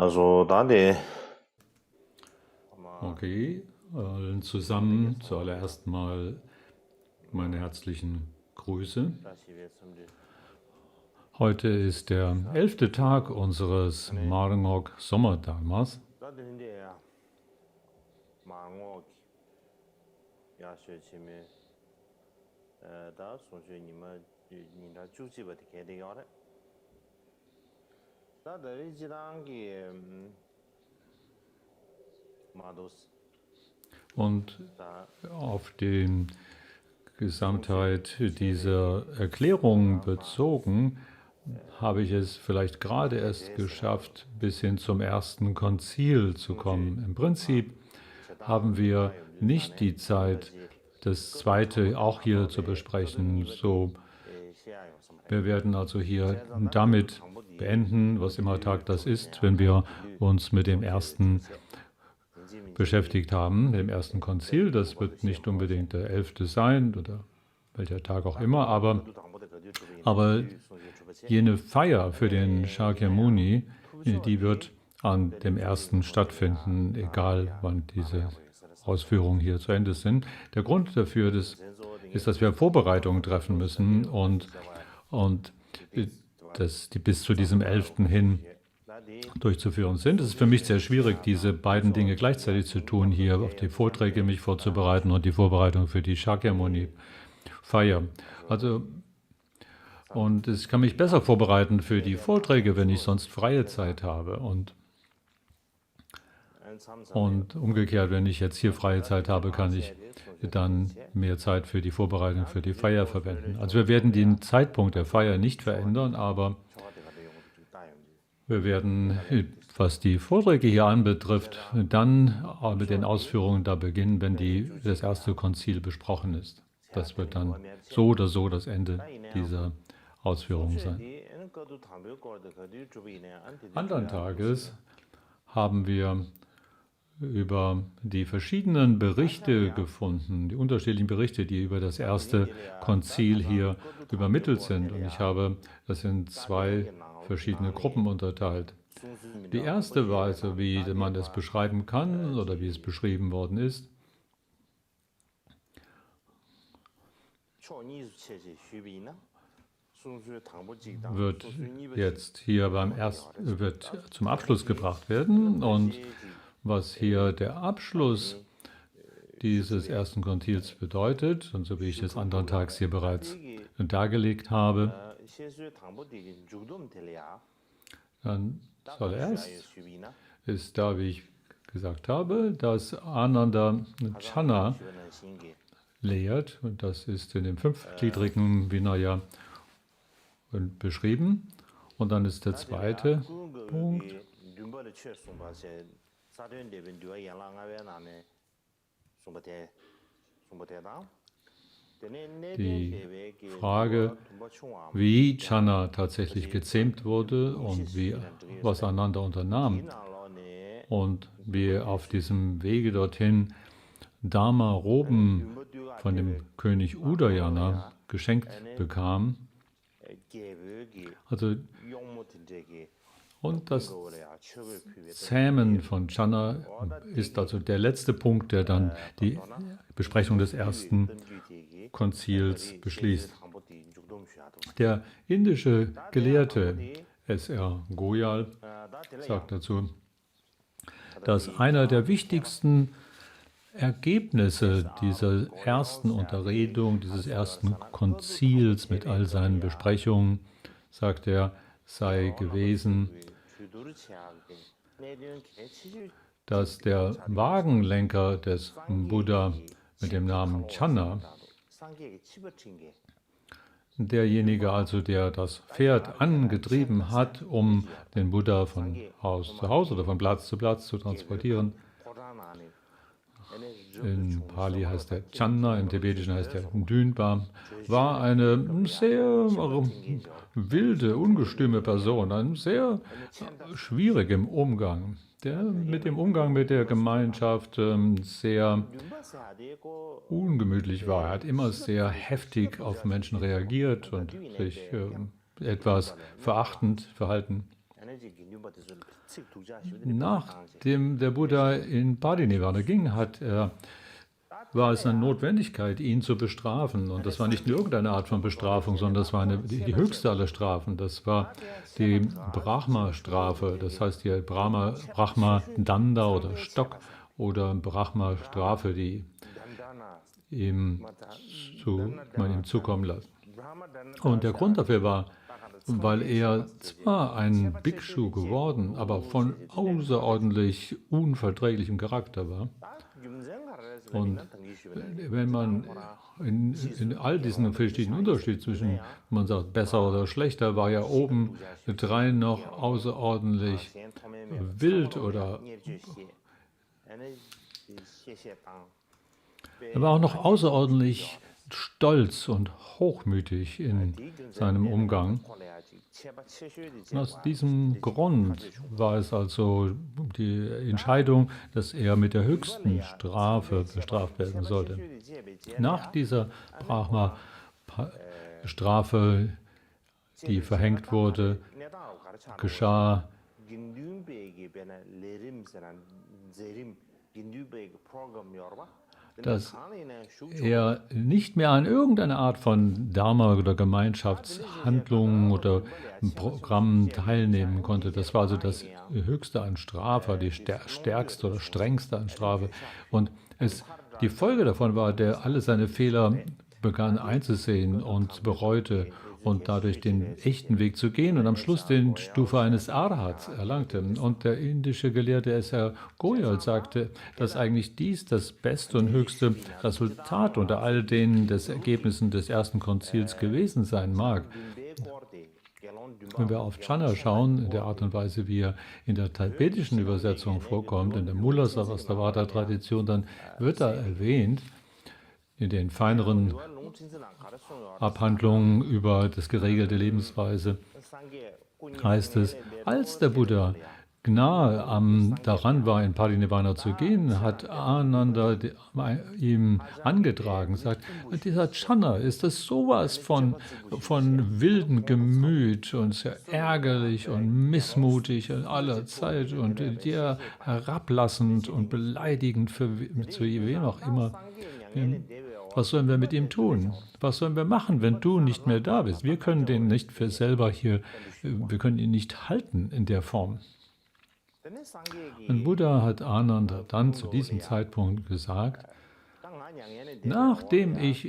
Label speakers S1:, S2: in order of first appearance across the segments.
S1: Also Dali,
S2: Okay, allen zusammen zuallererst mal meine herzlichen Grüße. Heute ist der 11. Tag unseres Marngok Sommerdharmas. Und auf die Gesamtheit dieser Erklärung bezogen, habe ich es vielleicht gerade erst geschafft, bis hin zum ersten Konzil zu kommen. Im Prinzip haben wir nicht die Zeit, das zweite auch hier zu besprechen. So, wir werden also hier damit beenden, was immer Tag das ist, wenn wir uns mit dem ersten beschäftigt haben, dem ersten Konzil. Das wird nicht unbedingt der 11. sein oder welcher Tag auch immer, aber jene Feier für den Shakyamuni, die wird an dem ersten stattfinden, egal wann diese Ausführungen hier zu Ende sind. Der Grund dafür ist, dass wir Vorbereitungen treffen müssen und die bis zu diesem 11. hin durchzuführen sind. Es ist für mich sehr schwierig, diese beiden Dinge gleichzeitig zu tun, hier auf die Vorträge mich vorzubereiten und die Vorbereitung für die Shakyamuni-Feier. Und ich kann mich besser vorbereiten für die Vorträge, wenn ich sonst freie Zeit habe. Und umgekehrt, wenn ich jetzt hier freie Zeit habe, kann ich dann mehr Zeit für die Vorbereitung für die Feier verwenden. Also wir werden den Zeitpunkt der Feier nicht verändern, aber wir werden, was die Vorträge hier anbetrifft, dann mit den Ausführungen da beginnen, wenn das erste Konzil besprochen ist. Das wird dann so oder so das Ende dieser Ausführungen sein. Andern Tages haben wir über die verschiedenen Berichte gefunden, die unterschiedlichen Berichte, die über das erste Konzil hier übermittelt sind. Und ich habe das in zwei verschiedene Gruppen unterteilt. Die erste Weise, wie man das beschreiben kann oder wie es beschrieben worden ist, wird jetzt hier wird zum Abschluss gebracht werden. Und was hier der Abschluss dieses ersten Konzils bedeutet, und so wie ich es anderen Tags hier bereits dargelegt habe, dann zuallererst ist da, wie ich gesagt habe, dass Ananda Channa lehrt, und das ist in dem 5gliedrigen Vinaya beschrieben. Und dann ist der zweite Punkt, die Frage, wie Channa tatsächlich gezähmt wurde und was Ananda unternahm und wie er auf diesem Wege dorthin Dharma-Roben von dem König Udayana geschenkt bekam. Und das Zähmen von Channa ist also der letzte Punkt, der dann die Besprechung des ersten Konzils beschließt. Der indische Gelehrte S.R. Goyal sagt dazu, dass einer der wichtigsten Ergebnisse dieser ersten Unterredung, dieses ersten Konzils mit all seinen Besprechungen, sagt er, sei gewesen, dass der Wagenlenker des Buddha mit dem Namen Channa, derjenige also, der das Pferd angetrieben hat, um den Buddha von Haus zu Haus oder von Platz zu Platz zu transportieren, in Pali heißt er Channa, im Tibetischen heißt er Dünpa, war eine sehr wilde, ungestüme Person, sehr schwierig im Umgang, der mit dem Umgang mit der Gemeinschaft sehr ungemütlich war. Er hat immer sehr heftig auf Menschen reagiert und sich etwas verachtend verhalten. Nachdem der Buddha in Parinirvana ging, war es eine Notwendigkeit, ihn zu bestrafen. Und das war nicht nur irgendeine Art von Bestrafung, sondern das war die höchste aller Strafen. Das war die Brahma-Strafe. Das heißt, die Brahma-Danda oder Stock oder Brahma-Strafe, die man ihm zukommen lässt. Und der Grund dafür war, weil er zwar ein Bhikshu geworden, aber von außerordentlich unverträglichem Charakter war. Und wenn man in all diesen verschiedenen Unterschieden zwischen, man sagt besser oder schlechter, war ja oben drein noch außerordentlich wild oder er war auch noch außerordentlich stolz und hochmütig in seinem Umgang. Und aus diesem Grund war es also die Entscheidung, dass er mit der höchsten Strafe bestraft werden sollte. Nach dieser Brahma-Strafe, die verhängt wurde, geschah dass er nicht mehr an irgendeiner Art von Dharma oder Gemeinschaftshandlungen oder Programmen teilnehmen konnte. Das war also das Höchste an Strafe, die stärkste oder strengste an Strafe. Und die Folge davon war, der alle seine Fehler begann einzusehen und bereute und dadurch den echten Weg zu gehen und am Schluss den Stufe eines Arhats erlangte. Und der indische Gelehrte S.R. Goyal sagte, dass eigentlich dies das beste und höchste Resultat unter all den des Ergebnissen des ersten Konzils gewesen sein mag. Wenn wir auf Channa schauen, in der Art und Weise, wie er in der tibetischen Übersetzung vorkommt, in der Mula-Sarvastivada-Tradition, dann wird da erwähnt, in den feineren Abhandlungen über das geregelte Lebensweise, heißt es, als der Buddha nahe daran war, in Parinirvana zu gehen, hat Ananda ihm angetragen, sagt, dieser Channa, ist das sowas von wildem Gemüt und sehr ärgerlich und missmutig in aller Zeit und dir herablassend und beleidigend zu wem auch immer. Was sollen wir mit ihm tun? Was sollen wir machen, wenn du nicht mehr da bist? Wir können den nicht für selber hier, wir können ihn nicht halten in der Form. Und Buddha hat Ananda dann zu diesem Zeitpunkt gesagt, nachdem ich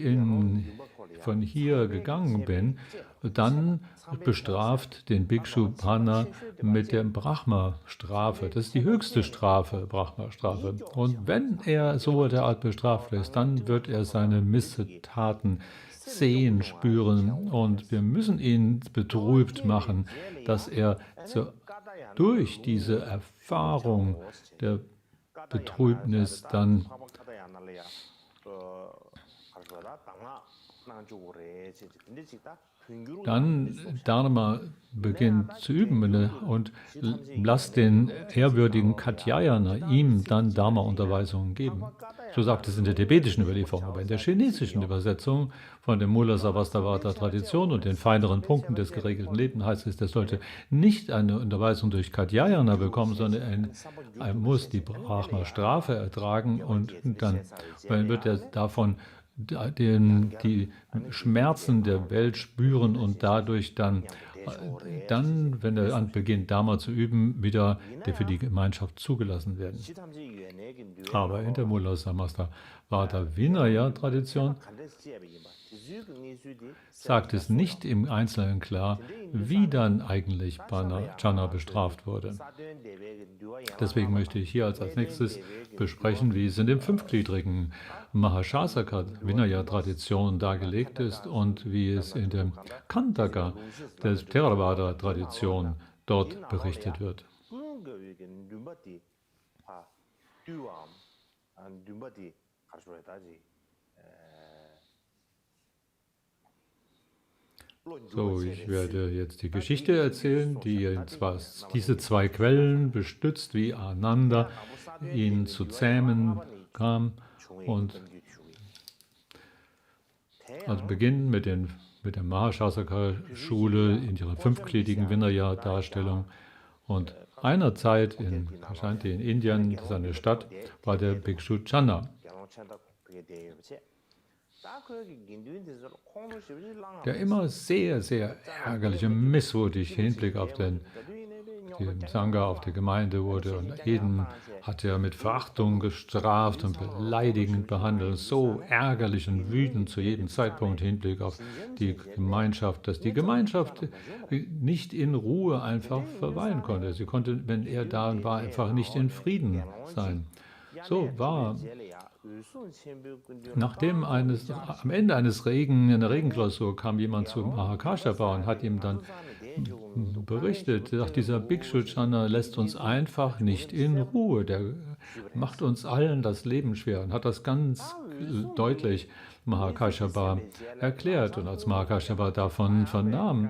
S2: von hier gegangen bin, dann bestraft den Bhikshu Panna mit der Brahma-Strafe. Das ist die höchste Strafe, Brahma-Strafe. Und wenn er so derart bestraft ist, dann wird er seine Missetaten sehen, spüren und wir müssen ihn betrübt machen, dass er durch diese Erfahrung der Betrübnis dann Dharma beginnt zu üben und lasst den ehrwürdigen Katyayana ihm dann Dharma-Unterweisungen geben. So sagt es in der tibetischen Überlieferung, aber in der chinesischen Übersetzung von der Mula-Sarvastivada-Tradition und den feineren Punkten des geregelten Lebens heißt es, er sollte nicht eine Unterweisung durch Katyayana bekommen, sondern er muss die Brahma-Strafe ertragen und dann wird er davon die Schmerzen der Welt spüren und dadurch dann, wenn er beginnt, Dharma zu üben, wieder für die Gemeinschaft zugelassen werden. Aber in der Mula-Sarvastivada Vinaya-Tradition sagt es nicht im Einzelnen klar, wie dann eigentlich Channa bestraft wurde. Deswegen möchte ich hier als nächstes besprechen, wie es in dem fünfgliedrigen Mahashasaka Vinaya-Tradition dargelegt ist und wie es in der Kantaka der Theravada-Tradition dort berichtet wird. So, ich werde jetzt die Geschichte erzählen, die diese zwei Quellen bestützt, wie Ananda ihn zu zähmen kam. Und also beginnen mit der Mahashasaka-Schule in ihrer fünfgliedrigen Vinaya-Darstellung. Und einer Zeit in Kashanti in Indien, das ist eine Stadt, war der Bhikshu Channa, der immer sehr, sehr ärgerlich und missmutig im Hinblick auf die Sangha, auf die Gemeinde wurde. Und jeden hat er mit Verachtung gestraft und beleidigend behandelt. So ärgerlich und wütend zu jedem Zeitpunkt im Hinblick auf die Gemeinschaft, dass die Gemeinschaft nicht in Ruhe einfach verweilen konnte. Sie konnte, wenn er da war, einfach nicht in Frieden sein. So war am Ende einer Regenklausur kam jemand zu Mahakashapa und hat ihm dann berichtet, sagt, dieser Bhikshu Channa lässt uns einfach nicht in Ruhe, der macht uns allen das Leben schwer und hat das ganz deutlich Mahakashapa erklärt. Und als Mahakashapa davon vernahm,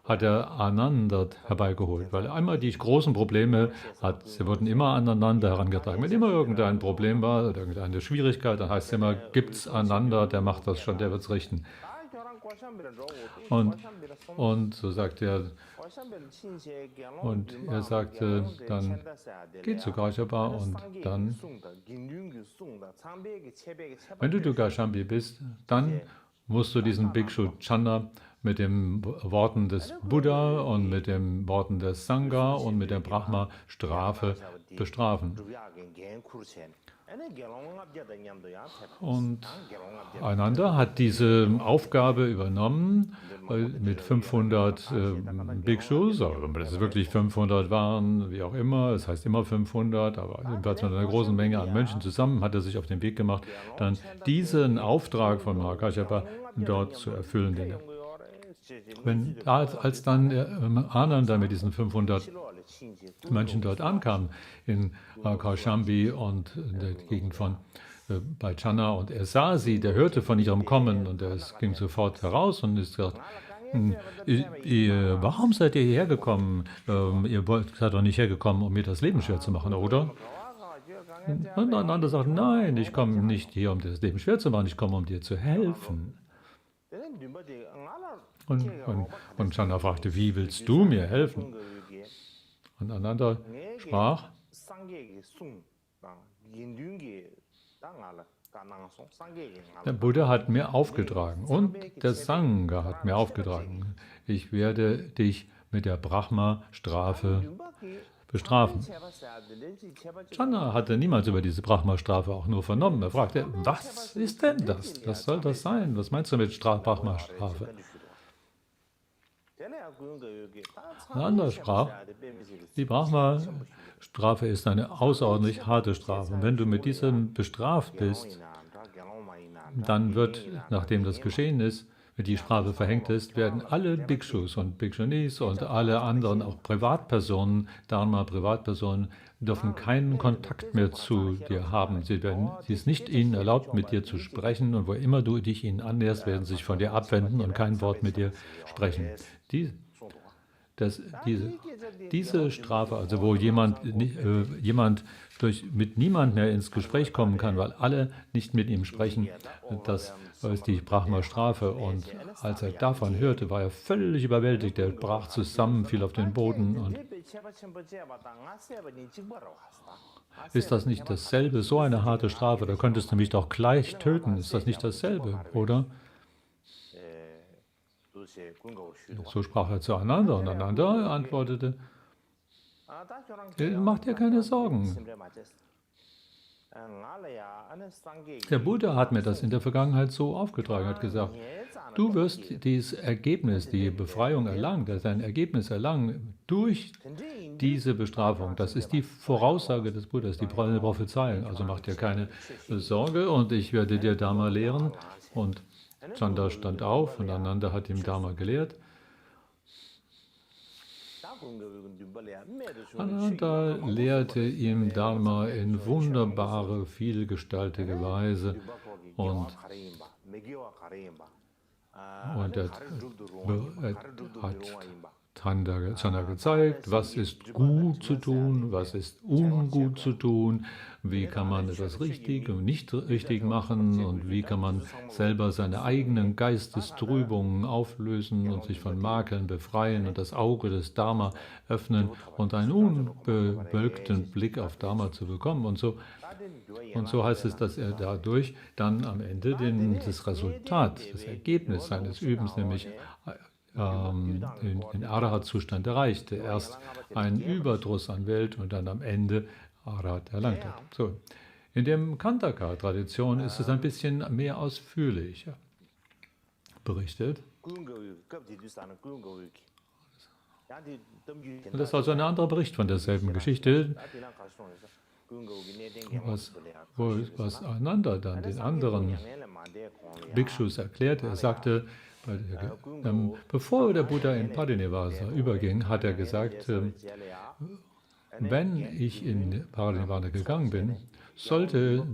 S2: hat er Ananda herbeigeholt, weil einmal die großen Probleme sie wurden immer aneinander herangetragen. Wenn immer irgendein Problem war oder irgendeine Schwierigkeit, dann heißt es immer, gibt's Ananda, der macht das schon, der wird's richten. Und so sagt er, und er sagte dann, geh zu Kashapa und dann, wenn du Dukashambi bist, dann musst du diesen Bhikshu Channa mit den Worten des Buddha und mit den Worten des Sangha und mit der Brahma-Strafe bestrafen. Und Ananda hat diese Aufgabe übernommen mit 500 Bhikshus, aber dass es wirklich 500 waren, wie auch immer, es heißt immer 500, aber jedenfalls mit einer großen Menge an Mönchen zusammen hat er sich auf den Weg gemacht, dann diesen Auftrag von Mahakashapa dort zu erfüllen. Als dann Ananda mit diesen 500 Mönchen dort ankam in Kaushambi und in der Gegend von bei Channa und er sah sie, der hörte von ihrem Kommen und er ging sofort heraus und ist gesagt, warum seid ihr hierher gekommen? Ihr seid doch nicht hergekommen, um mir das Leben schwer zu machen, oder? Und Ananda sagt, nein, ich komme nicht hier, um dir das Leben schwer zu machen, ich komme, um dir zu helfen. Und Channa fragte, wie willst du mir helfen? Und Ananda sprach, der Buddha hat mir aufgetragen und der Sangha hat mir aufgetragen, ich werde dich mit der Brahma-Strafe bestrafen. Channa hatte niemals über diese Brahma-Strafe auch nur vernommen. Er fragte, was ist denn das? Was soll das sein? Was meinst du mit Brahma-Strafe? Ananda sprach, die Brahma-Strafe ist eine außerordentlich harte Strafe. Und wenn du mit diesem bestraft bist, dann wird, nachdem das geschehen ist, wenn die Strafe verhängt ist, werden alle Bhikshus und Bhikshunis und alle anderen, auch Privatpersonen, Dharma-Privatpersonen, dürfen keinen Kontakt mehr zu dir haben. Sie ist nicht ihnen erlaubt, mit dir zu sprechen und wo immer du dich ihnen annäherst, werden sie sich von dir abwenden und kein Wort mit dir sprechen. Diese Strafe, also wo jemand mit niemand mehr ins Gespräch kommen kann, weil alle nicht mit ihm sprechen, das ist die Brahma-Strafe. Und als er davon hörte, war er völlig überwältigt. Er brach zusammen, fiel auf den Boden. Und ist das nicht dasselbe? So eine harte Strafe, da könntest du mich doch gleich töten. Ist das nicht dasselbe, oder? So sprach er zu Ananda und Ananda antwortete, mach dir keine Sorgen. Der Buddha hat mir das in der Vergangenheit so aufgetragen, hat gesagt, du wirst dieses Ergebnis, die Befreiung erlangen, dein Ergebnis erlangen durch diese Bestrafung. Das ist die Voraussage des Buddhas, die Prophezeiung. Also mach dir keine Sorge und ich werde dir Dharma lehren. Und Chanda stand auf und Ananda hat ihm Dharma gelehrt. Ananda lehrte ihm Dharma in wunderbare, vielgestaltige Weise und er Channa gezeigt, was ist gut zu tun, was ist ungut zu tun, wie kann man etwas richtig und nicht richtig machen und wie kann man selber seine eigenen Geistestrübungen auflösen und sich von Makeln befreien und das Auge des Dharma öffnen und einen unbewölkten Blick auf Dharma zu bekommen. Und so heißt es, dass er dadurch dann am Ende das Resultat, das Ergebnis seines Übens, nämlich den Arahat-Zustand erreichte. Erst einen Überdruss an Welt und dann am Ende Arahat erlangt hat. So. In der Khandaka-Tradition ist es ein bisschen mehr ausführlich berichtet. Und das ist also ein anderer Bericht von derselben Geschichte, was Ananda dann den anderen Bhikshus erklärte. Er sagte, bevor der Buddha in Parinirvana überging, hat er gesagt, wenn ich in Parinirvana gegangen bin, sollte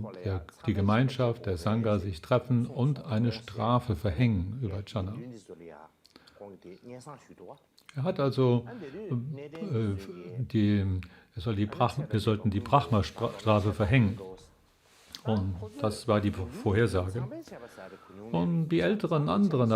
S2: die Gemeinschaft der Sangha sich treffen und eine Strafe verhängen über Channa. Er hat also, wir sollten die Brahma-Strafe verhängen. Und das war die Vorhersage. Und die älteren anderen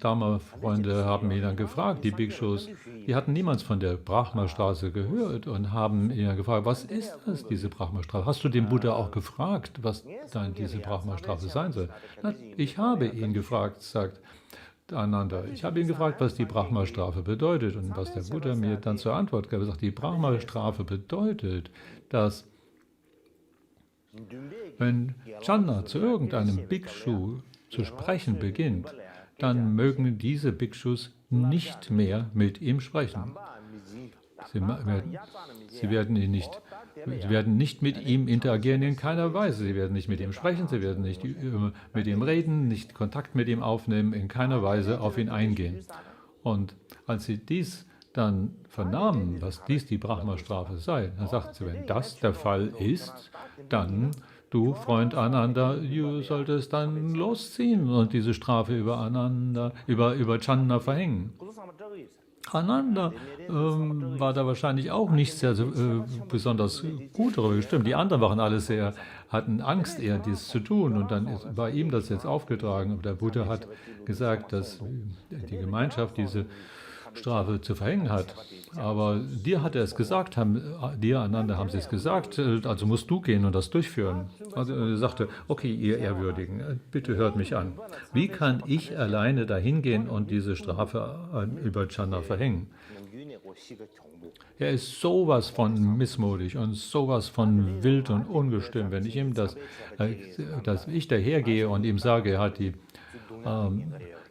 S2: Dharma-Freunde haben ihn dann gefragt, die Bhikshus, die hatten niemals von der Brahma-Strafe gehört und haben ihn dann gefragt, was ist das, diese Brahma-Strafe? Hast du den Buddha auch gefragt, was dann diese Brahma-Strafe sein soll? Na, ich habe ihn gefragt, sagt Ananda. Ich habe ihn gefragt, was die Brahma-Strafe bedeutet und was der Buddha mir dann zur Antwort gab. Er sagt, die Brahma-Strafe bedeutet, dass wenn Channa zu irgendeinem Bhikshu zu sprechen beginnt, dann mögen diese Bhikshus nicht mehr mit ihm sprechen. Sie werden nicht mit ihm interagieren in keiner Weise. Sie werden nicht mit ihm sprechen, sie werden nicht mit ihm reden, nicht Kontakt mit ihm aufnehmen, in keiner Weise auf ihn eingehen. Und als sie dies dann vernahmen, was dies die Brahma-Strafe sei, dann sagten sie, wenn das der Fall ist, dann, du Freund Ananda, du solltest dann losziehen und diese Strafe über Channa verhängen. Ananda war da wahrscheinlich auch nicht sehr besonders gut darüber gestimmt. Die anderen waren alle hatten Angst eher, dies zu tun. Und dann war ihm das jetzt aufgetragen. Und der Buddha hat gesagt, dass die Gemeinschaft diese Strafe zu verhängen hat. Aber dir hat er es gesagt, dir, Ananda, haben sie es gesagt, also musst du gehen und das durchführen. Also er sagte, okay, ihr Ehrwürdigen, bitte hört mich an. Wie kann ich alleine dahin gehen und diese Strafe über Channa verhängen? Er ist sowas von missmutig und sowas von wild und ungestüm. Wenn ich ihm dass ich dahergehe und ihm sage, er hat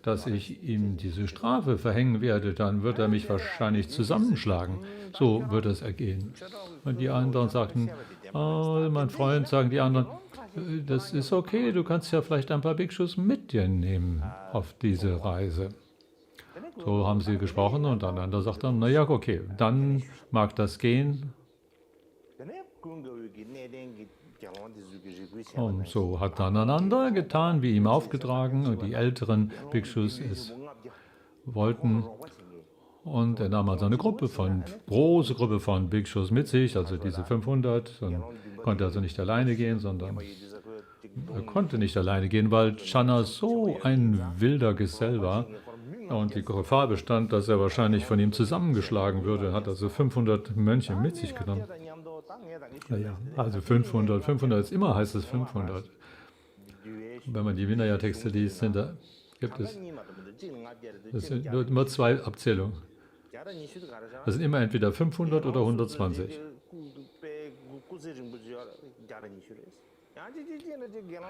S2: dass ich ihm diese Strafe verhängen werde, dann wird er mich wahrscheinlich zusammenschlagen. So wird es ergehen. Und die anderen sagten, oh, mein Freund, sagen die anderen, das ist okay, du kannst ja vielleicht ein paar Bhikshus mit dir nehmen auf diese Reise. So haben sie gesprochen und einander sagt dann, naja, okay, dann mag das gehen. Und so hat dann Ananda getan, wie ihm aufgetragen, und die älteren Bhikshus es wollten. Und er nahm also eine große Gruppe von Bhikshus mit sich, also diese 500, und konnte also nicht alleine gehen, sondern er konnte nicht alleine gehen, weil Channa so ein wilder Gesell war und die Gefahr bestand, dass er wahrscheinlich von ihm zusammengeschlagen würde. Er hat also 500 Mönche mit sich genommen. Naja, also 500 ist immer, heißt es 500. Wenn man die Vinaya-Texte liest, gibt es das sind nur immer zwei Abzählungen. Das sind immer entweder 500 oder 120.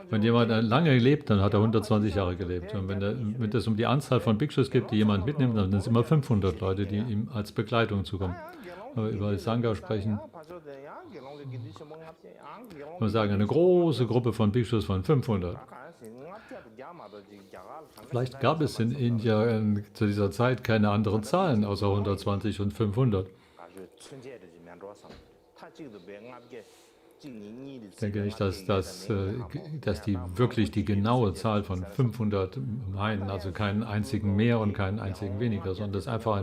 S2: Wenn jemand lange lebt, dann hat er 120 Jahre gelebt. Und wenn es um die Anzahl von Bhikshus gibt, die jemand mitnimmt, dann sind es immer 500 Leute, die ihm als Begleitung zukommen. Wenn wir über Sangha sprechen, wir sagen eine große Gruppe von Bhikshus von 500. Vielleicht gab es in Indien zu dieser Zeit keine anderen Zahlen außer 120 und 500. Ich denke nicht, dass die wirklich die genaue Zahl von 500 meinen, also keinen einzigen mehr und keinen einzigen weniger, sondern das ist einfach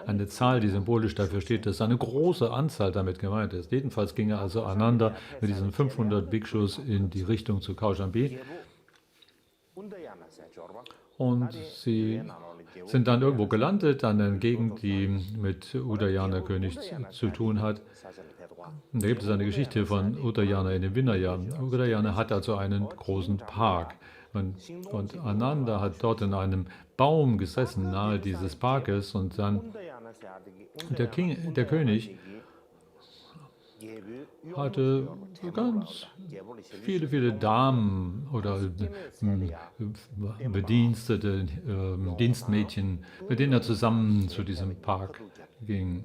S2: eine Zahl, die symbolisch dafür steht, dass eine große Anzahl damit gemeint ist. Jedenfalls ging er also Ananda mit diesen 500 Bhikshus in die Richtung zu Kaushambi und sie sind dann irgendwo gelandet, an einer Gegend, die mit Udayana-König zu tun hat. Und da gibt es eine Geschichte von Udayana in dem Vinaya. Udayana hat also einen großen Park. Und Ananda hat dort in einem Baum gesessen, nahe dieses Parkes. Und dann der König hatte ganz viele Damen oder Bedienstete, Dienstmädchen, mit denen er zusammen zu diesem Park ging.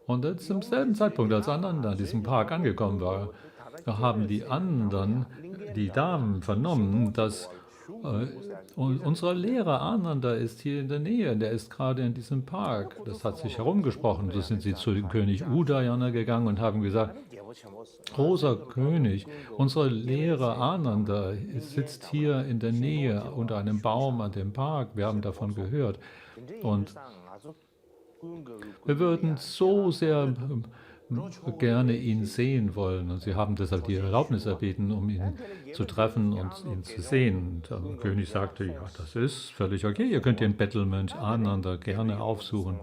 S2: Und zum selben Zeitpunkt, als Ananda in diesem Park angekommen war, haben die anderen, die Damen, vernommen, dass unser Lehrer Ananda ist hier in der Nähe, der ist gerade in diesem Park. Das hat sich herumgesprochen. So sind sie zu dem König Udayana gegangen und haben gesagt, großer König, unser Lehrer Ananda sitzt hier in der Nähe unter einem Baum an dem Park. Wir haben davon gehört. Und wir würden so sehr gerne ihn sehen wollen. Und sie haben deshalb die Erlaubnis erbeten, um ihn zu treffen und ihn zu sehen. Und der König sagte, ja, das ist völlig okay, ihr könnt den Bettelmönch Ananda gerne aufsuchen.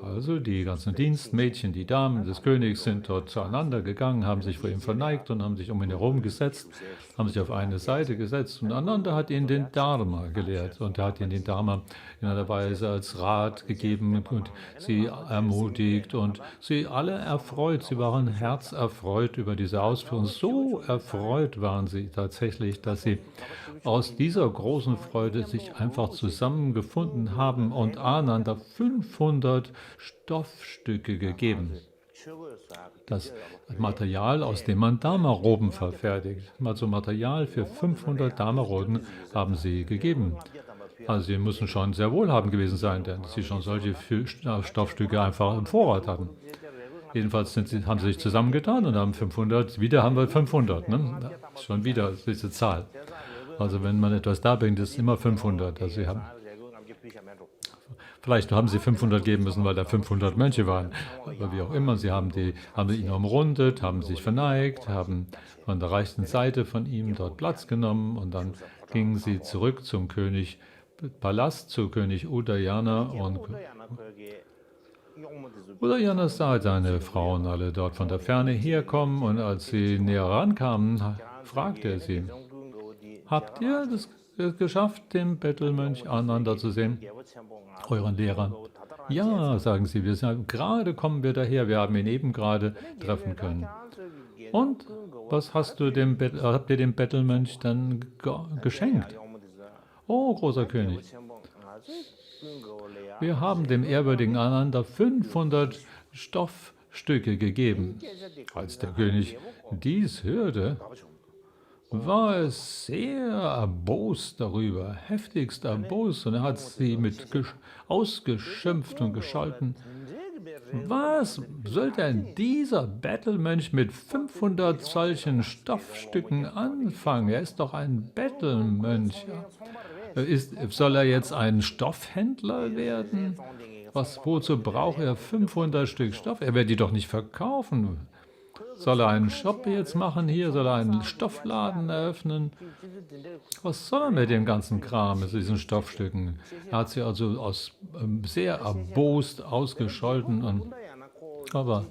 S2: Also die ganzen Dienstmädchen, die Damen des Königs sind dort zueinander gegangen, haben sich vor ihm verneigt und haben sich um ihn herum gesetzt, haben sich auf eine Seite gesetzt und Ananda hat ihnen den Dharma gelehrt und er hat ihnen den Dharma in einer Weise als Rat gegeben und sie ermutigt und sie alle erfreut, sie waren herzerfreut über diese Ausführung. So erfreut waren sie tatsächlich, dass sie aus dieser großen Freude sich einfach zusammengefunden haben und Ananda 500 Stoffstücke gegeben. Das Material, aus dem man Dharma-Roben verfertigt. Also Material für 500 Dharma-Roben haben sie gegeben. Also sie müssen schon sehr wohlhabend gewesen sein, denn sie schon solche Stoffstücke einfach im Vorrat hatten. Jedenfalls haben sie sich zusammengetan und haben 500, wieder haben wir 500, ne? Schon wieder diese Zahl. Also wenn man etwas darbringt, ist es immer 500. Also vielleicht haben sie 500 geben müssen, weil da 500 Mönche waren. Aber wie auch immer, sie haben ihn umrundet, haben sich verneigt, haben von der rechten Seite von ihm dort Platz genommen und dann gingen sie zurück zum Palast, zu König Udayana und Udayana sah seine Frauen alle dort von der Ferne herkommen und als sie näher rankamen, fragte er sie, habt ihr es geschafft, den Bettelmönch Ananda zu sehen? Euren Lehrer? Ja, sagen sie, gerade kommen wir daher, wir haben ihn eben gerade treffen können. Und was habt ihr dem Bettelmönch dann geschenkt? Oh, großer König, wir haben dem ehrwürdigen Ananda 500 Stoffstücke gegeben. Als der König dies hörte, war es sehr erbost darüber, heftigst erbost, und er hat sie ausgeschimpft und gescholten. Was soll denn dieser Bettelmönch mit 500 solchen Stoffstücken anfangen? Er ist doch ein Bettelmönch. Soll er jetzt ein Stoffhändler werden? Wozu braucht er 500 Stück Stoff? Er wird die doch nicht verkaufen. Soll er einen Shop jetzt machen hier? Soll er einen Stoffladen eröffnen? Was soll er mit dem ganzen Kram, mit diesen Stoffstücken? Er hat sie also sehr erbost ausgescholten. Aber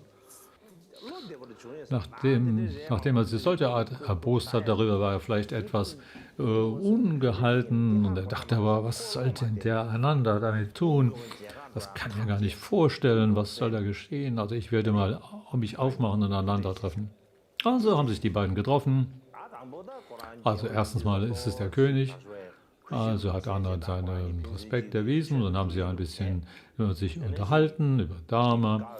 S2: nachdem er sich solche Art erbost hat, darüber war er vielleicht etwas ungehalten. Und er dachte aber, was soll denn der Ananda damit tun? Das kann ich mir gar nicht vorstellen, was soll da geschehen? Also ich werde mal mich aufmachen und Ananda treffen. Also haben sich die beiden getroffen. Also erstens mal ist es der König. Also hat Ananda seinen Respekt erwiesen. Dann haben sie ein bisschen über sich unterhalten, über Dharma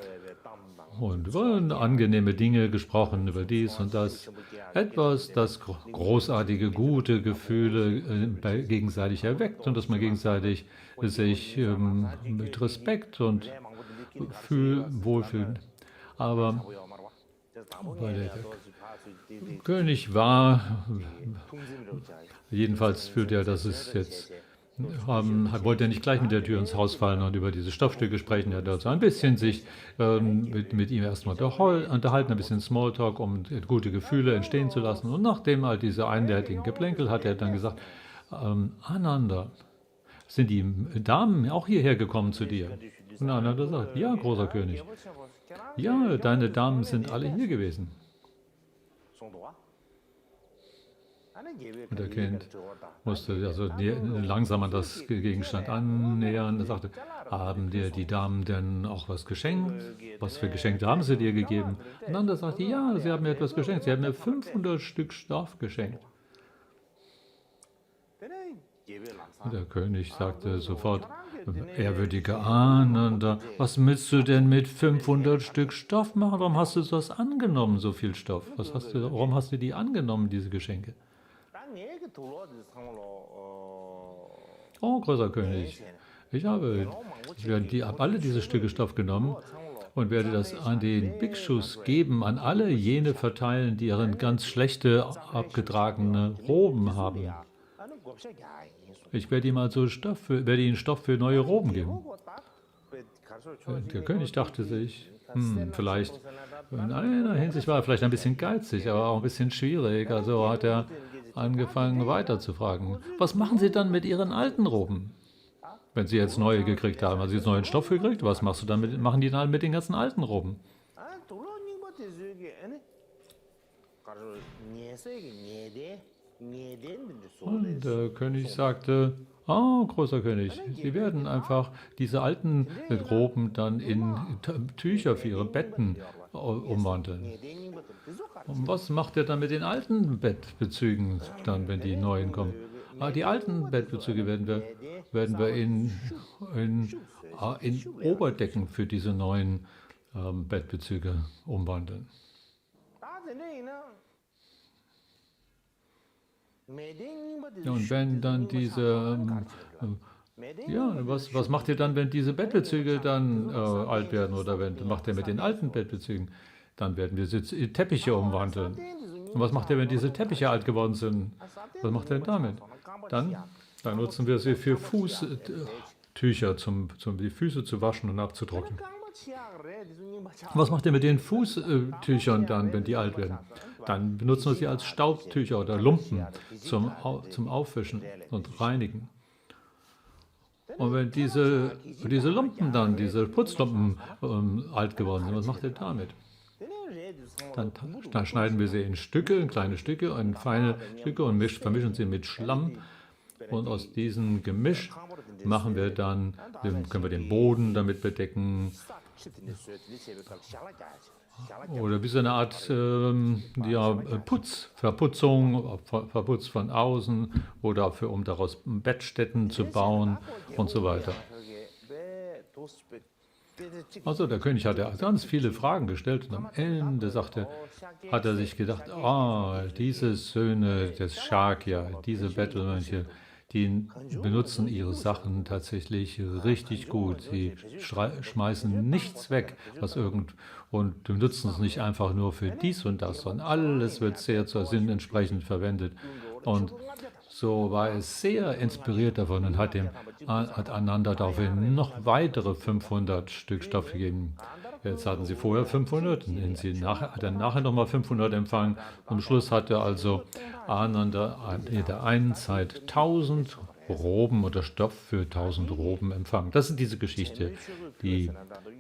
S2: und über angenehme Dinge gesprochen, über dies und das. Etwas, das großartige, gute Gefühle gegenseitig erweckt und dass man gegenseitig sich mit Respekt und wohlfühlt. Aber Weil der König war, jedenfalls fühlte er, dass es jetzt wollte er nicht gleich mit der Tür ins Haus fallen und über diese Stoffstücke sprechen. Er hat also ein bisschen sich mit ihm erstmal unterhalten, ein bisschen Smalltalk, um gute Gefühle entstehen zu lassen. Und nachdem halt diese einseitigen Geplänkel hat er dann gesagt, Ananda, sind die Damen auch hierher gekommen zu dir? Und Ananda sagt, ja, großer König. Ja, deine Damen sind alle hier gewesen. Und der Kind musste also langsam an das Gegenstand annähern. Er sagte, haben dir die Damen denn auch was geschenkt? Was für Geschenke haben sie dir gegeben? Und dann sagte, ja, sie haben mir etwas geschenkt. Sie haben mir 500 Stück Stoff geschenkt. Und der König sagte sofort, ehrwürdige Ahnen, was willst du denn mit 500 Stück Stoff machen? Warum hast du das angenommen, so viel Stoff? Warum hast du die angenommen, diese Geschenke? Oh, großer König, ich habe alle diese Stücke Stoff genommen und werde das an den Bhikshus geben, an alle jene verteilen, die ihren ganz schlechte, abgetragene Roben haben. Ich werde ihm also ihnen Stoff für neue Roben geben. Der König dachte sich, vielleicht, in einer Hinsicht war er vielleicht ein bisschen geizig, aber auch ein bisschen schwierig. Also hat er angefangen weiter zu fragen, was machen Sie dann mit Ihren alten Roben? Wenn Sie jetzt neue gekriegt haben, also Sie jetzt neuen Stoff gekriegt, was machen die dann mit den ganzen alten Roben? Und der König sagte, oh, großer König, Sie werden einfach diese alten Roben dann in Tücher für Ihre Betten umwandeln. Und was macht er dann mit den alten Bettbezügen dann, wenn die neuen kommen? Die alten Bettbezüge werden wir in Oberdecken für diese neuen Bettbezüge umwandeln. Ja, und wenn dann was macht ihr dann, wenn diese Bettbezüge dann alt werden oder macht ihr mit den alten Bettbezügen? Dann werden wir Teppiche umwandeln. Und was macht ihr, wenn diese Teppiche alt geworden sind? Was macht ihr damit? Dann nutzen wir sie für Fußtücher, um die Füße zu waschen und abzutrocknen. Was macht ihr mit den Fußtüchern dann, wenn die alt werden? Dann benutzen wir sie als Staubtücher oder Lumpen zum Aufwischen und Reinigen. Und wenn diese Lumpen dann, diese Putzlumpen alt geworden sind, was macht ihr damit? Dann schneiden wir sie in kleine Stücke, in feine Stücke und vermischen sie mit Schlamm. Und aus diesem Gemisch können wir den Boden damit bedecken. Oder wie so eine Art Verputzung von außen oder um daraus Bettstätten zu bauen und so weiter. Also der König hat ja ganz viele Fragen gestellt und am Ende hat er sich gedacht, diese Söhne des Shakya, diese Bettelmönche, die benutzen ihre Sachen tatsächlich richtig gut. Sie schmeißen nichts weg, und benutzen es nicht einfach nur für dies und das, sondern alles wird sehr zur Sinn entsprechend verwendet. Und so war es sehr inspiriert davon und hat Ananda daraufhin noch weitere 500 Stück Stoff gegeben. Jetzt hatten sie vorher 500, hat er nachher nochmal 500 empfangen. Am Schluss hatte also Ananda in der einen Zeit 1000 Roben oder Stoff für 1000 Roben empfangen. Das ist diese Geschichte, die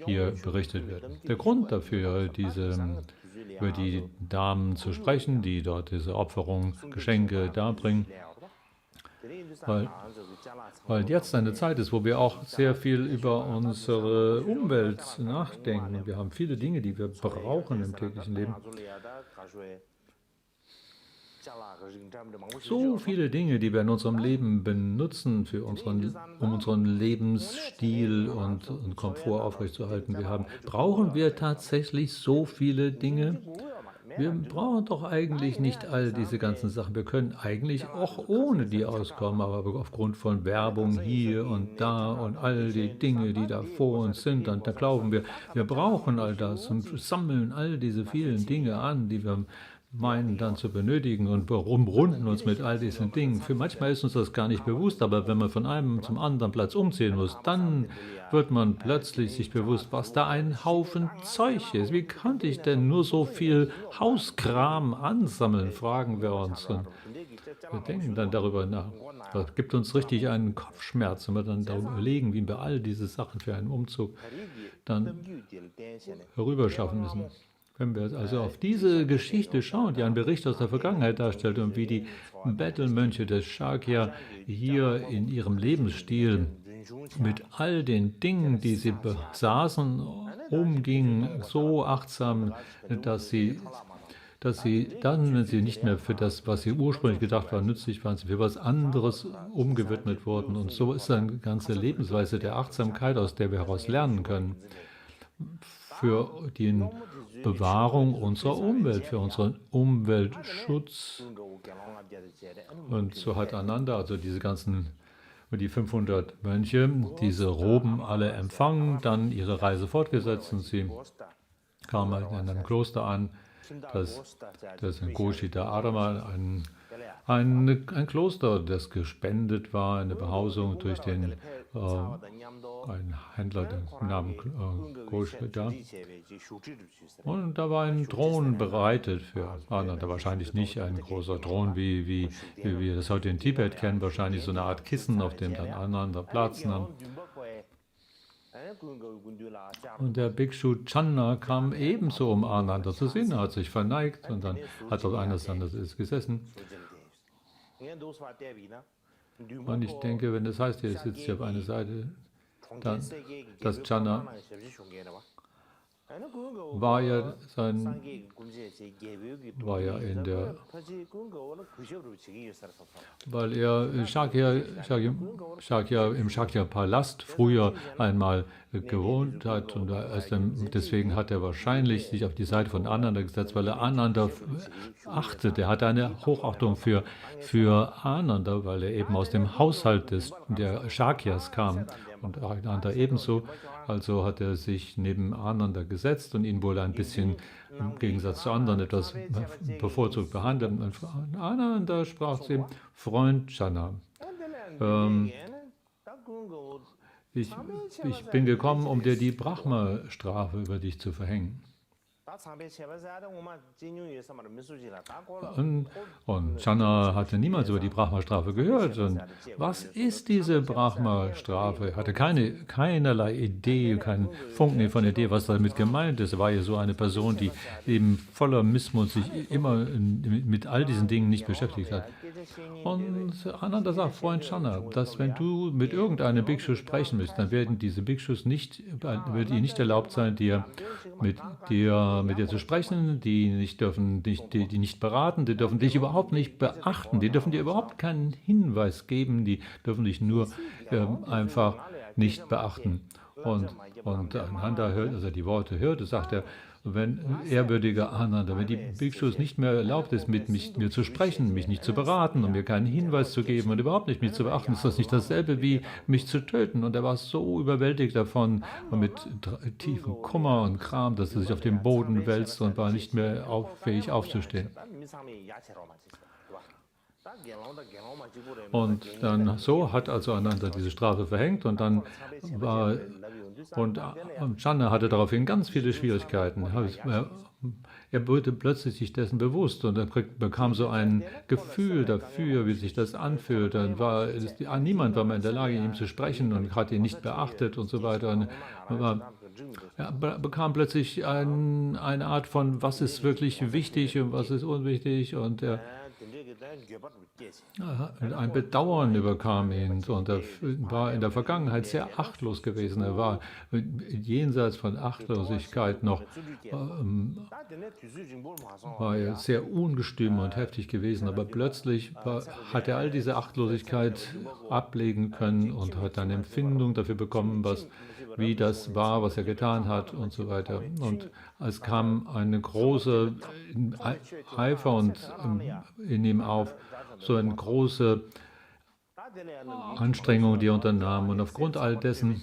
S2: hier berichtet wird. Der Grund dafür, über die Damen zu sprechen, die dort diese Opferung, Geschenke darbringen, weil jetzt eine Zeit ist, wo wir auch sehr viel über unsere Umwelt nachdenken. Wir haben viele Dinge, die wir brauchen im täglichen Leben. So viele Dinge, die wir in unserem Leben benutzen, um unseren Lebensstil und Komfort aufrechtzuerhalten. Brauchen wir tatsächlich so viele Dinge? wir brauchen doch eigentlich nicht all diese ganzen Sachen. Wir können eigentlich auch ohne die auskommen, aber aufgrund von Werbung hier und da und all die Dinge, die da vor uns sind, dann da glauben wir, wir brauchen all das und sammeln all diese vielen Dinge an, die wir meinen dann zu benötigen und umrunden uns mit all diesen Dingen. Für manchmal ist uns das gar nicht bewusst, aber wenn man von einem zum anderen Platz umziehen muss, dann wird man plötzlich sich bewusst, was da ein Haufen Zeug ist. Wie konnte ich denn nur so viel Hauskram ansammeln, fragen wir uns. Und wir denken dann darüber nach. Das gibt uns richtig einen Kopfschmerz, wenn wir dann darüber überlegen, wie wir all diese Sachen für einen Umzug dann herüberschaffen müssen. Wenn wir also auf diese Geschichte schauen, die einen Bericht aus der Vergangenheit darstellt und wie die Bettelmönche des Shakya hier in ihrem Lebensstil mit all den Dingen, die sie besaßen, umgingen, so achtsam, dass sie dann, wenn sie nicht mehr für das, was sie ursprünglich gedacht waren, nützlich waren, sie für was anderes umgewidmet wurden. Und so ist eine ganze Lebensweise der Achtsamkeit, aus der wir heraus lernen können, für die Bewahrung unserer Umwelt, für unseren Umweltschutz. Und so hat Ananda, also diese ganzen, die 500 Mönche, diese Roben alle empfangen, dann ihre Reise fortgesetzt und sie kamen in einem Kloster an, das in Goshita Arama, ein Kloster, das gespendet war, eine Behausung durch einen Händler, den Namen Goshita. Und da war ein Thron bereitet für Ananda. Wahrscheinlich nicht ein großer Thron, wie wir das heute in Tibet kennen, wahrscheinlich so eine Art Kissen, auf dem dann Ananda Platz nahm. Und der Bhikshu Channa kam ebenso, um Ananda zu sehen. Er hat sich verneigt und dann hat dort einer anderes gesessen. Und ich denke, wenn das heißt, er sitzt hier auf einer Seite, dann das Channa war ja in der, weil er Shakya im Shakya-Palast früher einmal gewohnt hat und deswegen hat er wahrscheinlich sich auf die Seite von Ananda gesetzt, weil er Ananda achtet. Er hatte eine Hochachtung für Ananda, weil er eben aus dem Haushalt der Shakyas kam und Ananda ebenso. Also hat er sich neben Ananda gesetzt und ihn wohl ein bisschen im Gegensatz zu anderen etwas bevorzugt behandelt. Und Ananda sprach zu ihm: Freund Channa, ich bin gekommen, um dir die Brahma-Strafe über dich zu verhängen. Und Channa hatte niemals über die Brahma-Strafe gehört. Und was ist diese Brahma-Strafe? Er hatte keinerlei Idee, keinen Funken von Idee, was damit gemeint ist. Er war ja so eine Person, die eben voller Missmut sich immer mit all diesen Dingen nicht beschäftigt hat. Und Ananda sagt, Freund Channa, dass wenn du mit irgendeinem Bhikshu sprechen willst, dann wird ihnen nicht erlaubt sein, mit dir zu sprechen, die nicht beraten, die dürfen dich überhaupt nicht beachten, die dürfen dir überhaupt keinen Hinweis geben, die dürfen dich nur einfach nicht beachten. Und Ananda hört, als er die Worte hörte, sagt er, wenn ehrwürdiger Ananda, wenn die Bhikshus nicht mehr erlaubt ist, mit mir zu sprechen, mich nicht zu beraten und mir keinen Hinweis zu geben und überhaupt nicht mich zu beachten, ist das nicht dasselbe wie mich zu töten. Und er war so überwältigt davon und mit tiefem Kummer und Gram, dass er sich auf den Boden wälzte und war nicht mehr fähig aufzustehen. Und dann so hat also Ananda diese Strafe verhängt und dann Channa hatte daraufhin ganz viele Schwierigkeiten. Er wurde plötzlich sich dessen bewusst und er bekam so ein Gefühl dafür, wie sich das anfühlt. Dann niemand war mehr in der Lage, ihm zu sprechen und hat ihn nicht beachtet und so weiter. Und er bekam plötzlich eine Art von, was ist wirklich wichtig und was ist unwichtig. Und Ein Bedauern überkam ihn und er war in der Vergangenheit sehr achtlos gewesen. Er war jenseits von Achtlosigkeit noch, war er sehr ungestüm und heftig gewesen, aber plötzlich hat er all diese Achtlosigkeit ablegen können und hat eine Empfindung dafür bekommen, wie das war, was er getan hat und so weiter. Und es kam eine große Eifer in ihm auf, so eine große Anstrengung, die er unternahm. Und aufgrund all dessen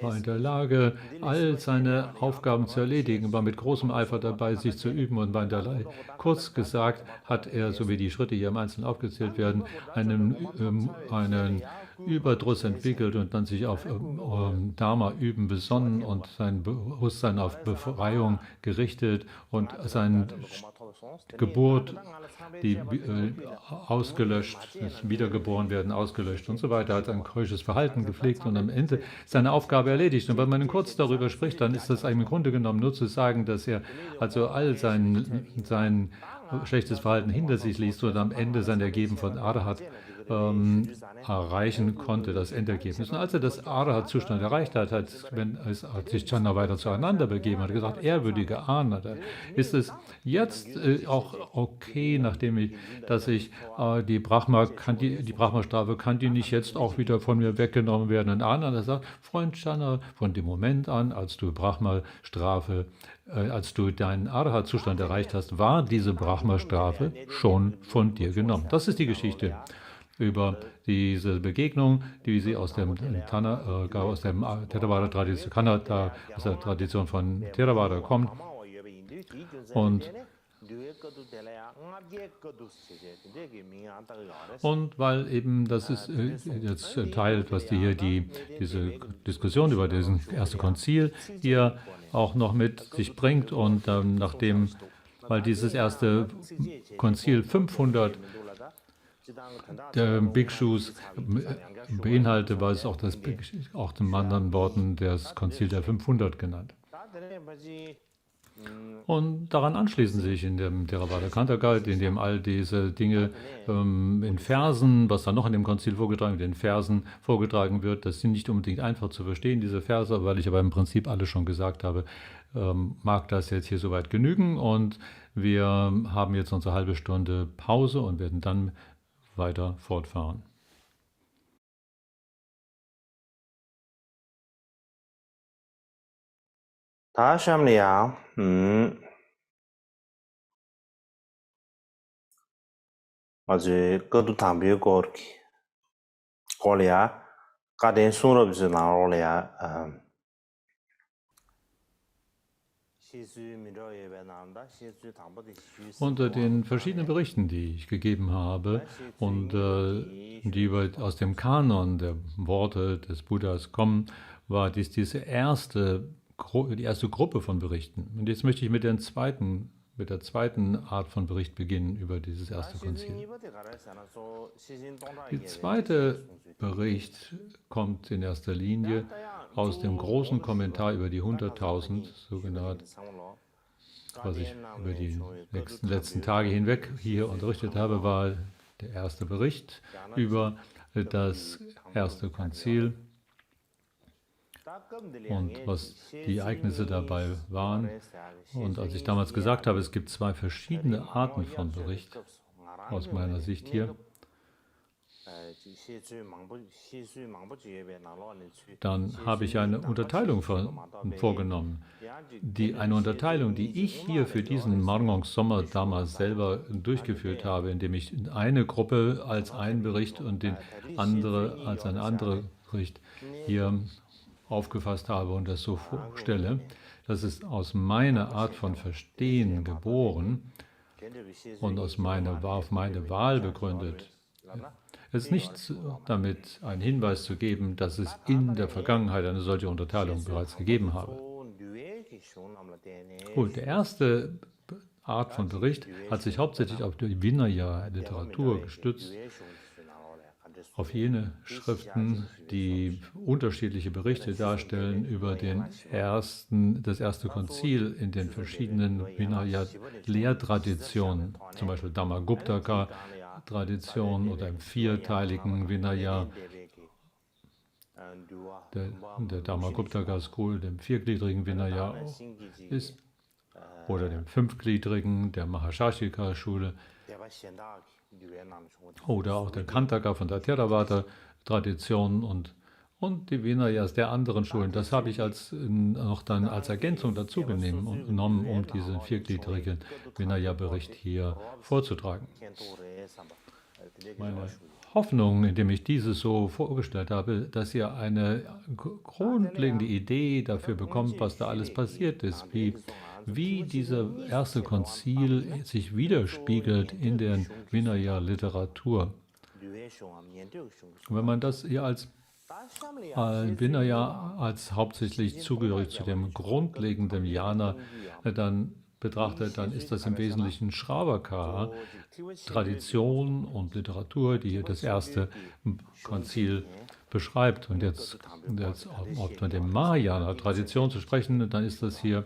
S2: war er in der Lage, all seine Aufgaben zu erledigen, war mit großem Eifer dabei, sich zu üben und war in der Lage. Kurz gesagt hat er, so wie die Schritte hier im Einzelnen aufgezählt werden, einen Überdruss entwickelt und dann sich auf Dharma-Üben besonnen und sein Bewusstsein auf Befreiung gerichtet und seine Geburt, die ausgelöscht, das Wiedergeborenwerden ausgelöscht und so weiter, hat ein keusches Verhalten gepflegt und am Ende seine Aufgabe erledigt. Und wenn man kurz darüber spricht, dann ist das im Grunde genommen nur zu sagen, dass er also all sein schlechtes Verhalten hinter sich ließ und am Ende sein Ergeben von Arhat erreichen konnte, das Endergebnis. Und als er das Arhat-Zustand erreicht hat, hat sich Chandra weiter zueinander begeben, hat gesagt, ehrwürdige Ahnen, ist es jetzt auch okay, dass ich die Brahma-Strafe, kann die nicht jetzt auch wieder von mir weggenommen werden? Und Ahnen hat sagt, Freund Chandra, von dem Moment an, als du Brahma-Strafe als du deinen Arhat-Zustand erreicht hast, war diese Brahma-Strafe schon von dir genommen. Das ist die Geschichte über diese Begegnung, die sie aus dem Theravada-Tradition, aus der Tradition von Theravada kommt. Und weil eben das ist jetzt ein Teil, was hier diese Diskussion über diesen ersten Konzil hier auch noch mit sich bringt und weil dieses erste Konzil 500 der Bhikshus beinhaltet, war es auch in anderen Worten das Konzil der 500 genannt. Und daran anschließen sich in dem Theravada Kantaka, in dem all diese Dinge in Versen, was dann noch in dem Konzil vorgetragen wird, in Versen vorgetragen wird. Das sind nicht unbedingt einfach zu verstehen, diese Verse, weil ich aber im Prinzip alles schon gesagt habe, mag das jetzt hier soweit genügen. Und wir haben jetzt unsere halbe Stunde Pause und werden dann weiter fortfahren.
S1: 아주 그것도 담비고 그렇게 골이야 가된 수업지 나올이야
S2: Unter den verschiedenen Berichten, die ich gegeben habe und die aus dem Kanon der Worte des Buddhas kommen, war dies die erste Gruppe von Berichten. Und jetzt möchte ich mit der zweiten Art von Bericht beginnen über dieses erste Konzil. Der zweite Bericht kommt in erster Linie aus dem großen Kommentar über die 100.000, sogenannt, was ich über die letzten Tage hinweg hier unterrichtet habe, war der erste Bericht über das erste Konzil und was die Ereignisse dabei waren. Und als ich damals gesagt habe, es gibt zwei verschiedene Arten von Bericht, aus meiner Sicht hier, dann habe ich eine Unterteilung vorgenommen. Eine Unterteilung, die ich hier für diesen Marngong Sommer damals selber durchgeführt habe, indem ich eine Gruppe als einen Bericht und den andere als eine andere Bericht hier aufgefasst habe und das so vorstelle. Das ist aus meiner Art von Verstehen geboren und auf meine Wahl begründet. Es ist nicht damit ein Hinweis zu geben, dass es in der Vergangenheit eine solche Unterteilung bereits gegeben habe. Gut, die erste Art von Bericht hat sich hauptsächlich auf die Vinaya-Literatur gestützt, auf jene Schriften, die unterschiedliche Berichte darstellen über das erste Konzil in den verschiedenen Vinaya-Lehrtraditionen, zum Beispiel Dhammaguptaka-Tradition oder im vierteiligen Vinaya, der Dhammaguptaka School, dem viergliedrigen Vinaya ist, oder dem fünfgliedrigen, der Mahashashika-Schule, oder auch der Kantaka von der Theravada-Tradition und die Vinayas der anderen Schulen. Das habe ich noch dann als Ergänzung dazu genommen, um diesen viergliedrigen Vinaya-Bericht hier vorzutragen. Meine Hoffnung, indem ich dieses so vorgestellt habe, dass ihr eine grundlegende Idee dafür bekommt, was da alles passiert ist, wie dieser erste Konzil sich widerspiegelt in der Vinaya-Literatur. Wenn man das hier als Vinaya als hauptsächlich zugehörig zu dem grundlegenden Jhana dann betrachtet, dann ist das im Wesentlichen Shravaka, Tradition und Literatur, die hier das erste Konzil beschreibt. Und jetzt auf dem Mahayana-Tradition zu sprechen, dann ist das hier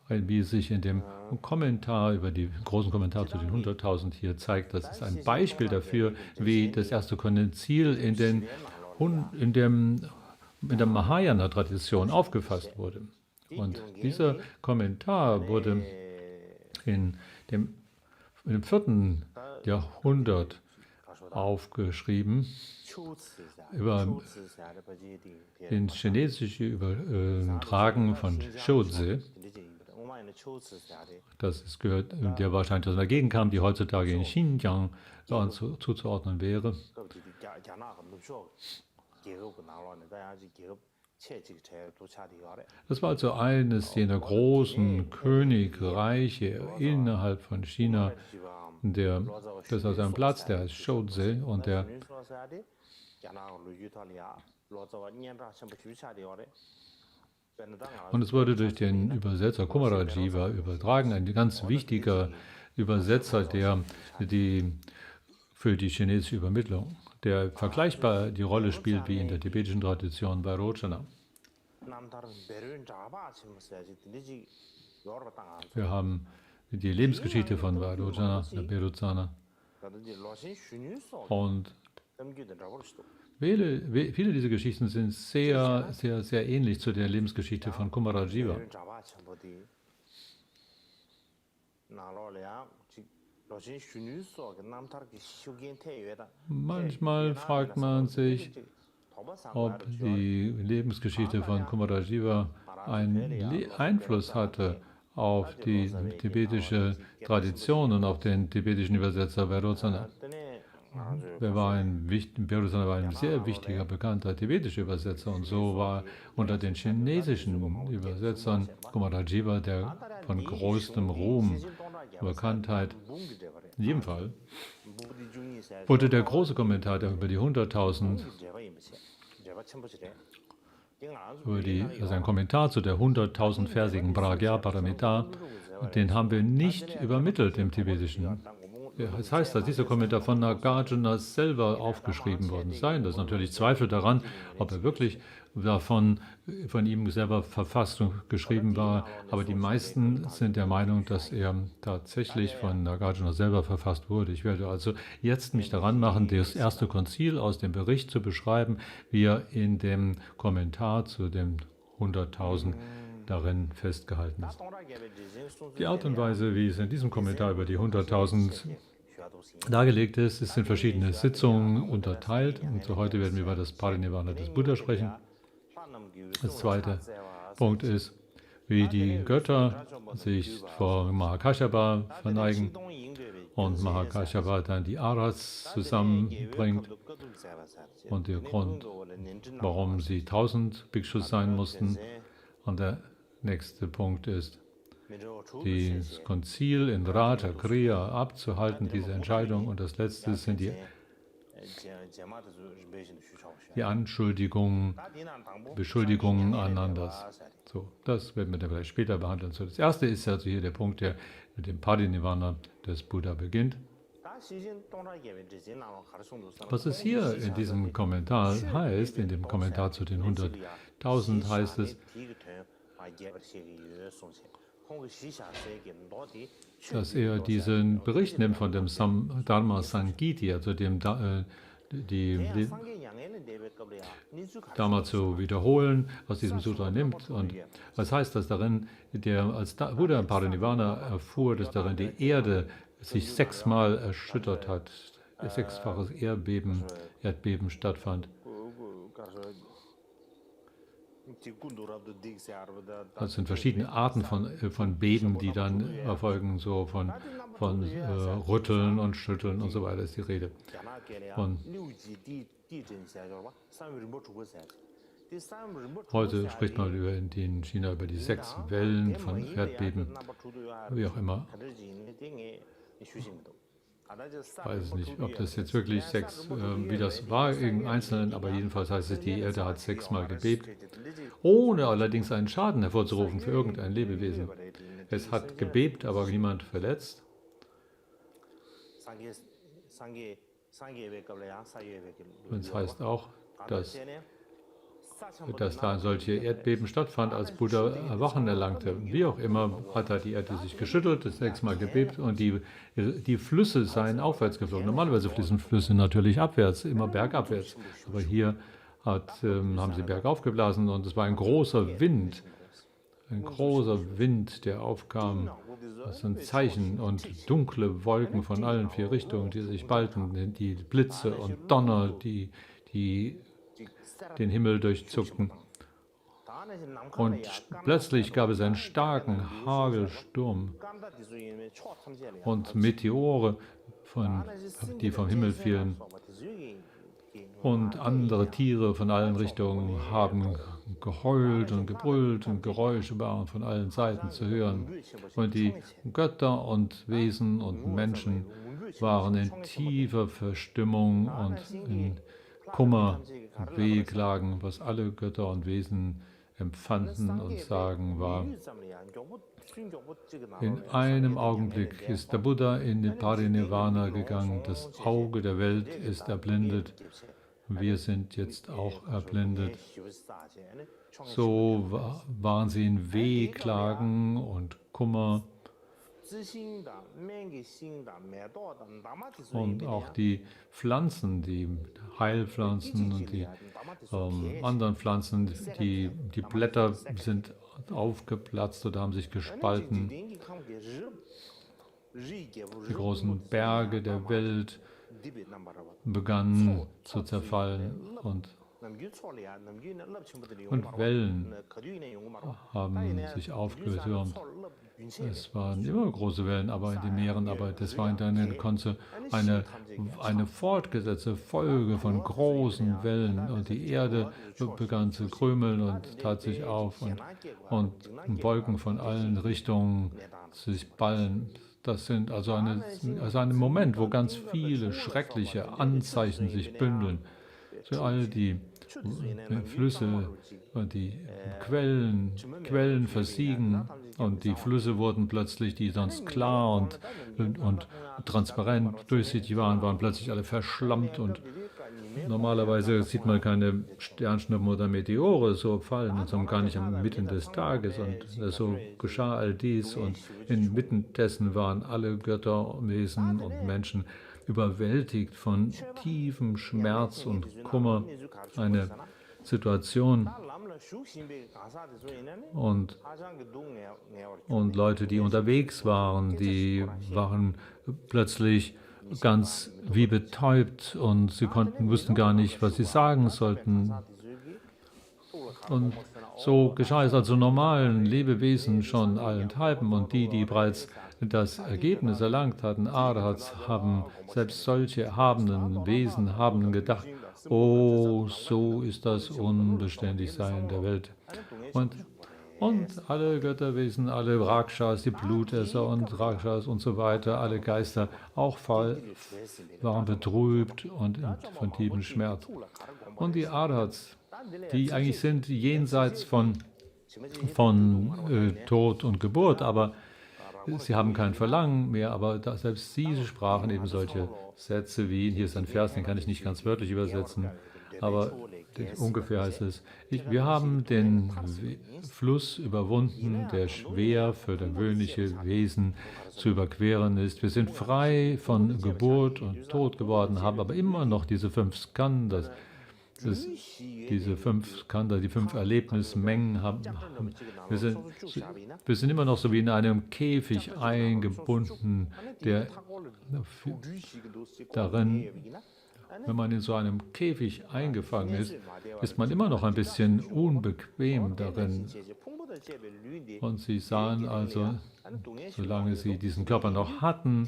S2: wie es sich in dem Kommentar über die großen Kommentar zu den 100.000 hier zeigt, das ist ein Beispiel dafür, wie das erste Konzil in der Mahayana-Tradition aufgefasst wurde. Und dieser Kommentar wurde im 4. Jahrhundert aufgeschrieben, ins Chinesische übertragen von Shouzi. Das gehört, der wahrscheinlich aus einer Gegend kam, die heutzutage in Xinjiang zuzuordnen wäre. Das war also eines jener großen Königreiche innerhalb von China, das ist also ein Platz, der heißt Shouzi und es wurde durch den Übersetzer Kumarajiva übertragen, ein ganz wichtiger Übersetzer, für die chinesische Übermittlung, der vergleichbar die Rolle spielt wie in der tibetischen Tradition bei Rochana. Wir haben die Lebensgeschichte von Vairocana, der Berutsana. Und viele dieser Geschichten sind sehr, sehr, sehr ähnlich zu der Lebensgeschichte von Kumarajiva. Manchmal fragt man sich, ob die Lebensgeschichte von Kumarajiva einen Einfluss hatte auf die tibetische Tradition und auf den tibetischen Übersetzer Vairocana. Berutsana war ein sehr wichtiger, bekannter tibetischer Übersetzer und so war unter den chinesischen Übersetzern Kumarajiva der von größtem Ruhm, Bekanntheit. In jedem Fall wurde der große Kommentar, der über die 100.000, also ein Kommentar zu der 100.000-versigen Pragya Paramita, den haben wir nicht übermittelt im Tibetischen. Das heißt, dass dieser Kommentar von Nagarjuna selber aufgeschrieben worden sei. Das ist natürlich Zweifel daran, ob er wirklich von ihm selber verfasst und geschrieben war. Aber die meisten sind der Meinung, dass er tatsächlich von Nagarjuna selber verfasst wurde. Ich werde also jetzt mich daran machen, das erste Konzil aus dem Bericht zu beschreiben, wie er in dem Kommentar zu den 100.000 darin festgehalten ist. Die Art und Weise, wie es in diesem Kommentar über die 100.000 dargelegt ist, ist in verschiedene Sitzungen unterteilt. Und so heute werden wir über das Parinirvana des Buddha sprechen. Der zweite Punkt ist, wie die Götter sich vor Mahakashyapa verneigen und Mahakashyapa dann die Arhats zusammenbringt und der Grund, warum sie 1000 Bhikshus sein mussten. Und der nächste Punkt ist, das Konzil in Raja Kriya abzuhalten, diese Entscheidung. Und das letzte sind die Beschuldigungen aneinanders. So, das werden wir dann vielleicht später behandeln. So, das erste ist also hier der Punkt, der mit dem Parinirvana des Buddha beginnt. Was es hier in diesem Kommentar heißt, in dem Kommentar zu den 100.000 heißt es, dass er diesen Bericht nimmt von dem Dharma Sangiti, also dem die Dharma zu wiederholen, aus diesem Sutra nimmt. Und was heißt das darin? Als Buddha Parinirvana erfuhr, dass darin die Erde sich 6-mal erschüttert hat, sechsfaches Erdbeben stattfand. Das sind verschiedene Arten von Beben, die dann erfolgen, so von Rütteln und Schütteln und so weiter ist die Rede. Heute spricht man in China über die 6 Wellen von Erdbeben, wie auch immer. Ich weiß nicht, ob das jetzt wirklich 6, wie das war im Einzelnen, aber jedenfalls heißt es, die Erde hat 6-mal gebebt, ohne allerdings einen Schaden hervorzurufen für irgendein Lebewesen. Es hat gebebt, aber niemand verletzt. Und es heißt auch, dass da solche Erdbeben stattfand, als Buddha Erwachen erlangte. Wie auch immer hat die Erde sich geschüttelt, das 6-mal gebebt und die Flüsse seien aufwärts geflogen. Normalerweise fließen Flüsse natürlich abwärts, immer bergabwärts. Aber hier haben sie bergauf geblasen und es war ein großer Wind, der aufkam. Das sind Zeichen und dunkle Wolken von allen 4 Richtungen, die sich ballten, die Blitze und Donner, die den Himmel durchzuckten. Und plötzlich gab es einen starken Hagelsturm und Meteore, die vom Himmel fielen. Und andere Tiere von allen Richtungen haben geheult und gebrüllt und Geräusche waren von allen Seiten zu hören. Und die Götter und Wesen und Menschen waren in tiefer Verstimmung und in Kummer und Wehklagen, was alle Götter und Wesen empfanden und sagen war. In einem Augenblick ist der Buddha in den Parinirvana gegangen, das Auge der Welt ist erblindet, wir sind jetzt auch erblindet. So waren sie in Wehklagen und Kummer. Und auch die Pflanzen, die Heilpflanzen und die anderen Pflanzen, die Blätter sind aufgeplatzt oder haben sich gespalten. Die großen Berge der Welt begannen zu zerfallen und Wellen haben sich aufgetürmt. Es waren immer große Wellen, aber in den Meeren, aber das war dann eine fortgesetzte Folge von großen Wellen und die Erde begann zu krümeln und tat sich auf und Wolken von allen Richtungen sich ballen. Das sind also ein Moment, wo ganz viele schreckliche Anzeichen sich bündeln. Für all die Flüsse und die Quellen versiegen und die Flüsse wurden plötzlich, die sonst klar und transparent durchsichtig waren plötzlich alle verschlammt und normalerweise sieht man keine Sternschnuppen oder Meteore so fallen und so gar nicht mitten des Tages und so geschah all dies und inmitten dessen waren alle Götter, Wesen und Menschen überwältigt von tiefem Schmerz und Kummer, eine Situation und Leute, die unterwegs waren, die waren plötzlich ganz wie betäubt und sie wussten gar nicht, was sie sagen sollten. Und so geschah es also normalen Lebewesen schon allenthalben und die bereits das Ergebnis erlangt hatten, Arhats, haben selbst solche erhabenen Wesen haben gedacht, oh, so ist das Unbeständigsein der Welt. Und alle Götterwesen, alle Rakshas, die Blutesser und Rakshas und so weiter, alle Geister auch waren betrübt und von tiefem Schmerz. Und die Arhats, die eigentlich sind jenseits von Tod und Geburt, aber sie haben kein Verlangen mehr, aber selbst sie sprachen eben solche Sätze wie, hier ist ein Vers, den kann ich nicht ganz wörtlich übersetzen, aber ungefähr heißt es, wir haben den Fluss überwunden, der schwer für gewöhnliche Wesen zu überqueren ist. Wir sind frei von Geburt und Tod geworden, haben aber immer noch diese 5 Skandhas. Diese 5 Skandha, die 5 Erlebnismengen haben. Wir sind immer noch so wie in einem Käfig eingebunden, der darin, wenn man in so einem Käfig eingefangen ist, ist man immer noch ein bisschen unbequem darin. Und sie sahen also, solange sie diesen Körper noch hatten,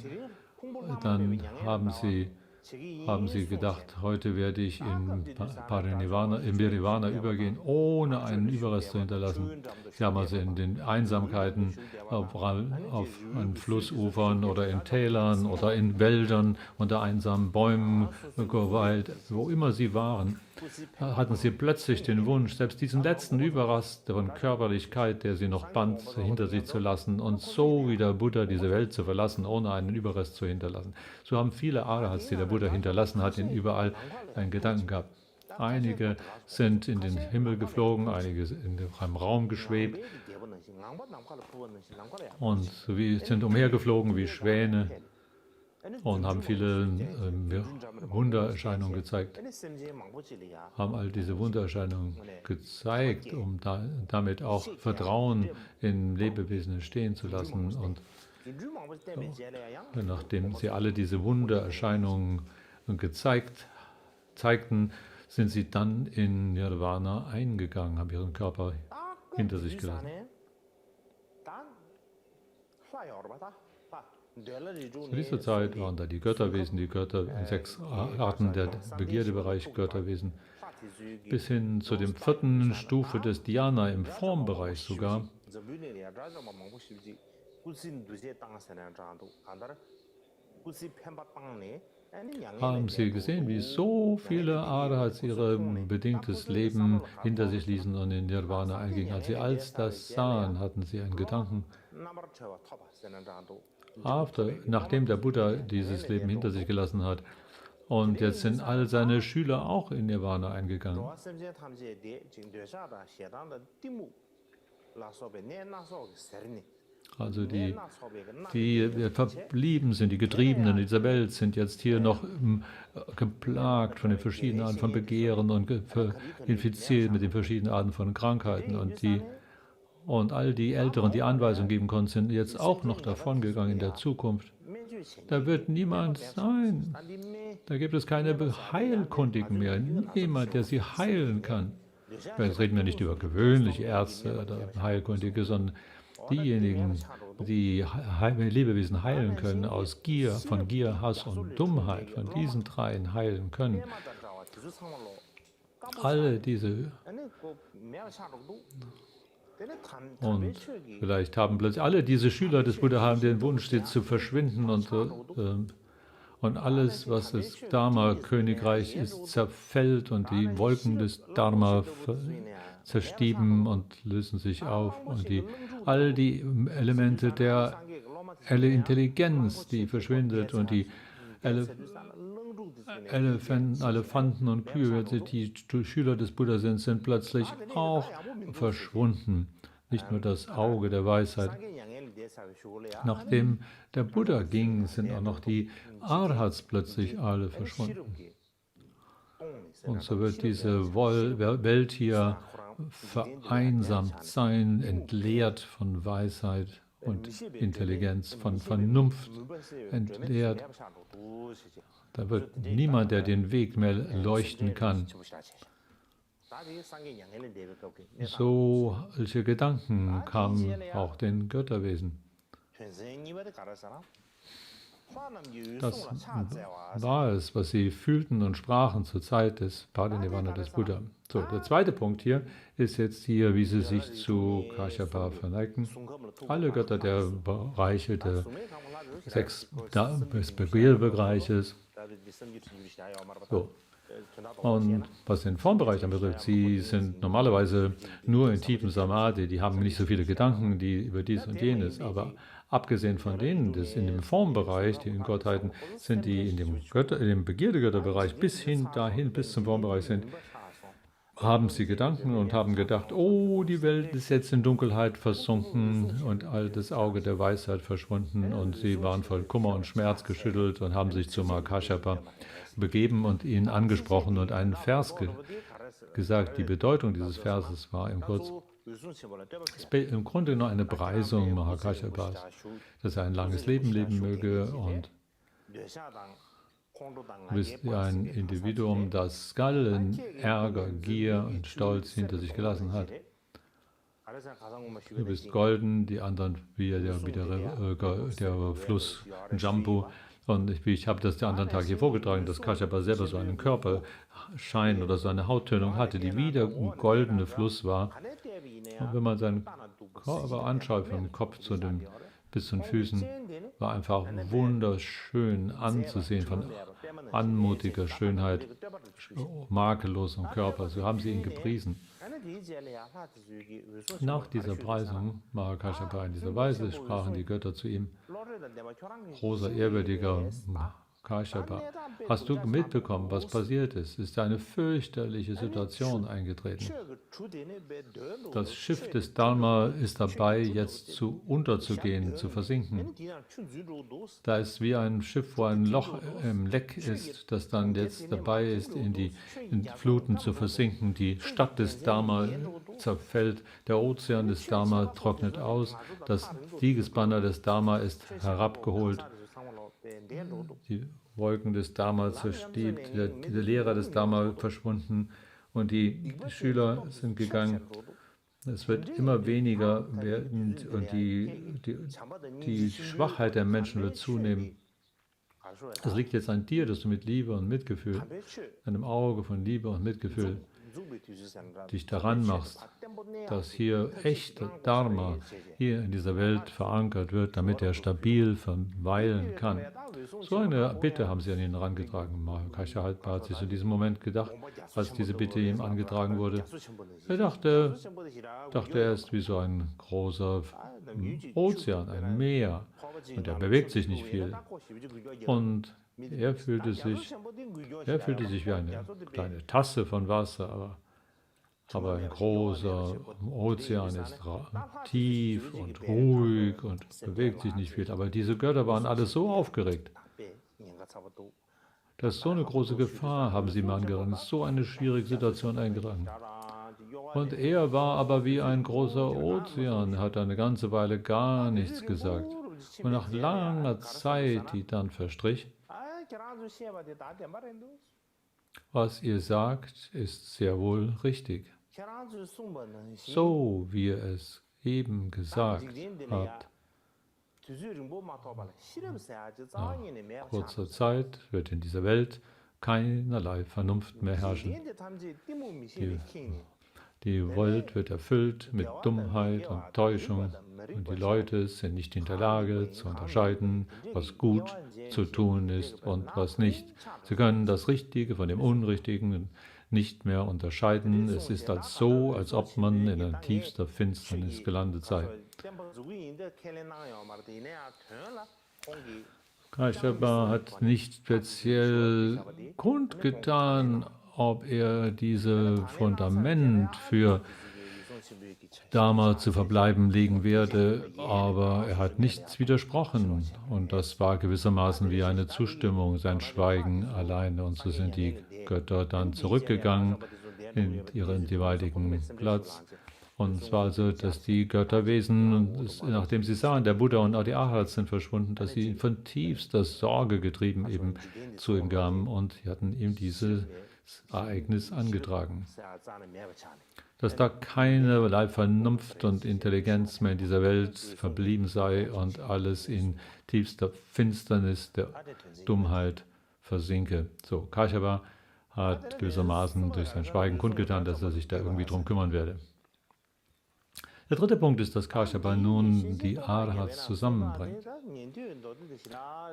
S2: dann haben sie gedacht, heute werde ich in Nirvana übergehen, ohne einen Überrest zu hinterlassen. Sie haben also in den Einsamkeiten auf Flussufern oder in Tälern oder in Wäldern unter einsamen Bäumen geweilt, wo immer sie waren, hatten sie plötzlich den Wunsch, selbst diesen letzten Überrest von Körperlichkeit, der sie noch band, hinter sich zu lassen und so wie der Buddha diese Welt zu verlassen, ohne einen Überrest zu hinterlassen. So haben viele Arahats, die der Buddha hinterlassen hat, in überall einen Gedanken gehabt. Einige sind in den Himmel geflogen, einige in einem Raum geschwebt und sind umhergeflogen wie Schwäne und haben viele Wundererscheinungen gezeigt, haben all diese Wundererscheinungen gezeigt, um damit auch Vertrauen in Lebewesen entstehen zu lassen. Und nachdem sie alle diese Wundererscheinungen zeigten, sind sie dann in Nirvana eingegangen, haben ihren Körper hinter sich gelassen. Zu dieser Zeit waren da die Götterwesen, die 6 Arten der Begierdebereich Götterwesen, bis hin zu der 4. Stufe des Dhyana im Formbereich sogar. Haben Sie gesehen, wie so viele Arahats ihr bedingtes Leben hinter sich ließen und in Nirvana eingingen? Als sie das sahen, hatten sie einen Gedanken. Nachdem der Buddha dieses Leben hinter sich gelassen hat, und jetzt sind all seine Schüler auch in Nirvana eingegangen. Also die verblieben sind, die Getriebenen dieser Welt, sind jetzt hier noch geplagt von den verschiedenen Arten von Begehren und infiziert mit den verschiedenen Arten von Krankheiten. Und all die Älteren, die Anweisungen geben konnten, sind jetzt auch noch davongegangen in der Zukunft. Da wird niemand sein. Da gibt es keine Heilkundigen mehr. Niemand, der sie heilen kann. Jetzt reden wir nicht über gewöhnliche Ärzte oder Heilkundige, sondern diejenigen, die Lebewesen heilen können aus Gier, von Gier, Hass und Dummheit, von diesen 3 heilen können. Alle diese. Und vielleicht haben plötzlich alle diese Schüler des Buddha haben den Wunsch, sie zu verschwinden und alles, was das Dharma-Königreich ist, zerfällt und die Wolken des Dharma zerstieben und lösen sich auf und all die Elemente der Intelligenz, die verschwindet und die Elefanten und Kühe, die Schüler des Buddha sind plötzlich auch verschwunden. Nicht nur das Auge der Weisheit. Nachdem der Buddha ging, sind auch noch die Arhats plötzlich alle verschwunden. Und so wird diese Welt hier vereinsamt sein, entleert von Weisheit und Intelligenz, von Vernunft entleert. Da wird niemand, der den Weg mehr leuchten kann. Solche Gedanken kamen auch den Götterwesen. Das war es, was sie fühlten und sprachen zur Zeit des Parinirvana des Buddha. So, der zweite Punkt hier ist jetzt hier, wie sie sich zu Kashyapa verneigten. Alle Götter der Bereiche, der 6 Begierbereiches. So. Und was den Formbereich anbetrifft, sie sind normalerweise nur in tiefem Samadhi, die haben nicht so viele Gedanken über dies und jenes, aber abgesehen von denen, das in dem Formbereich, die in Gottheiten sind, die in dem Begierdegötterbereich bis hin dahin, bis zum Formbereich sind, haben sie Gedanken und haben gedacht, oh, die Welt ist jetzt in Dunkelheit versunken und all das Auge der Weisheit verschwunden und sie waren voll Kummer und Schmerz geschüttelt und haben sich zu Mahakashyapa begeben und ihn angesprochen und einen Vers gesagt. Die Bedeutung dieses Verses war im Grunde nur eine Preisung Mahakashyapas, dass er ein langes Leben leben möge und du bist wie ein Individuum, das Skallen, Ärger, Gier und Stolz hinter sich gelassen hat. Du bist golden, die anderen wie der Fluss Jambu. Und ich habe das den anderen Tag hier vorgetragen, dass Kashyapa selber so einen Körperschein oder so eine Hauttönung hatte, die wie der goldene Fluss war. Und wenn man seinen Körper anschaut, vom Kopf bis zu den Füßen, war einfach wunderschön anzusehen, von anmutiger Schönheit, makellosem Körper. So haben sie ihn gepriesen. Nach dieser Preisung, Mahakashyapa in dieser Weise, sprachen die Götter zu ihm: Großer, ehrwürdiger Kashyapa, hast du mitbekommen, was passiert ist? Ist eine fürchterliche Situation eingetreten. Das Schiff des Dharma ist dabei, jetzt unterzugehen, zu versinken. Da ist wie ein Schiff, wo ein Loch im Leck ist, das dann jetzt dabei ist, in die Fluten zu versinken. Die Stadt des Dharma zerfällt, der Ozean des Dharma trocknet aus, das Siegesbanner des Dharma ist herabgeholt. Die Wolken des Dharma zerstiebt, der Lehrer des Dharma verschwunden und die Schüler sind gegangen. Es wird immer weniger werden und die Schwachheit der Menschen wird zunehmen. Es liegt jetzt an dir, dass du mit Liebe und Mitgefühl, einem Auge von Liebe und Mitgefühl, dich daran machst, dass hier echter Dharma hier in dieser Welt verankert wird, damit er stabil verweilen kann. So eine Bitte haben sie an ihn herangetragen. Mahakashyapa hat sich in diesem Moment gedacht, als diese Bitte ihm angetragen wurde, er dachte, er ist wie so ein großer Ozean, ein Meer, und er bewegt sich nicht viel. Und er fühlte sich wie eine kleine Tasse von Wasser, aber ein großer Ozean ist tief und ruhig und bewegt sich nicht viel. Aber diese Götter waren alle so aufgeregt. Das ist so eine große Gefahr, haben sie ihm angetragen, ist so eine schwierige Situation eingetragen. Und er war aber wie ein großer Ozean, hat eine ganze Weile gar nichts gesagt. Und nach langer Zeit, die dann verstrich, was ihr sagt, ist sehr wohl richtig. So wie ihr es eben gesagt habt. Nach kurzer Zeit wird in dieser Welt keinerlei Vernunft mehr herrschen. Die Welt wird erfüllt mit Dummheit und Täuschung und die Leute sind nicht in der Lage zu unterscheiden, was gut zu tun ist und was nicht. Sie können das Richtige von dem Unrichtigen nicht mehr unterscheiden. Es ist als ob man in der tiefsten Finsternis gelandet sei. Kashyapa hat nicht speziell kundgetan, ob er dieses Fundament für Dharma zu verbleiben legen werde, aber er hat nichts widersprochen und das war gewissermaßen wie eine Zustimmung, sein Schweigen alleine. Und so sind die Götter dann zurückgegangen in ihren jeweiligen Platz. Und es war also, dass die Götterwesen, nachdem sie sahen, der Buddha und auch die Arhats sind verschwunden, dass sie von tiefster Sorge getrieben eben zu ihm kamen und sie hatten ihm dieses Ereignis angetragen. Dass da keinerlei Vernunft und Intelligenz mehr in dieser Welt verblieben sei und alles in tiefster Finsternis der Dummheit versinke. So, Kashyapa hat gewissermaßen durch sein Schweigen kundgetan, dass er sich da irgendwie drum kümmern werde. Der dritte Punkt ist, dass Kashyapa nun die Arhats zusammenbringt.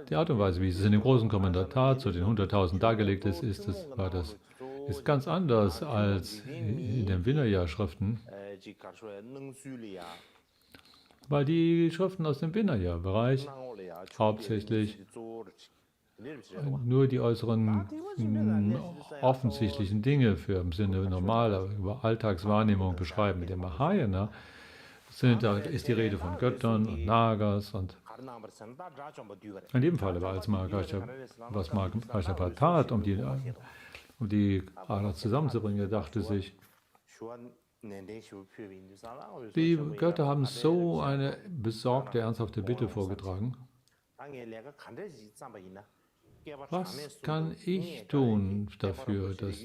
S2: Die Art und Weise, wie es in dem großen Kommentar zu den 100.000 dargelegt ist, ist ganz anders als in den Vinaya-Schriften. Weil die Schriften aus dem Vinaya-Bereich hauptsächlich nur die äußeren offensichtlichen Dinge für im Sinne normaler über Alltagswahrnehmung beschreiben. Mit dem Mahayana da ist die Rede von Göttern und Nagas und in dem Fall aber als was Mahakashapa tat, um die Ara zusammenzubringen, er dachte sich, die Götter haben so eine besorgte, ernsthafte Bitte vorgetragen. Was kann ich tun dafür, dass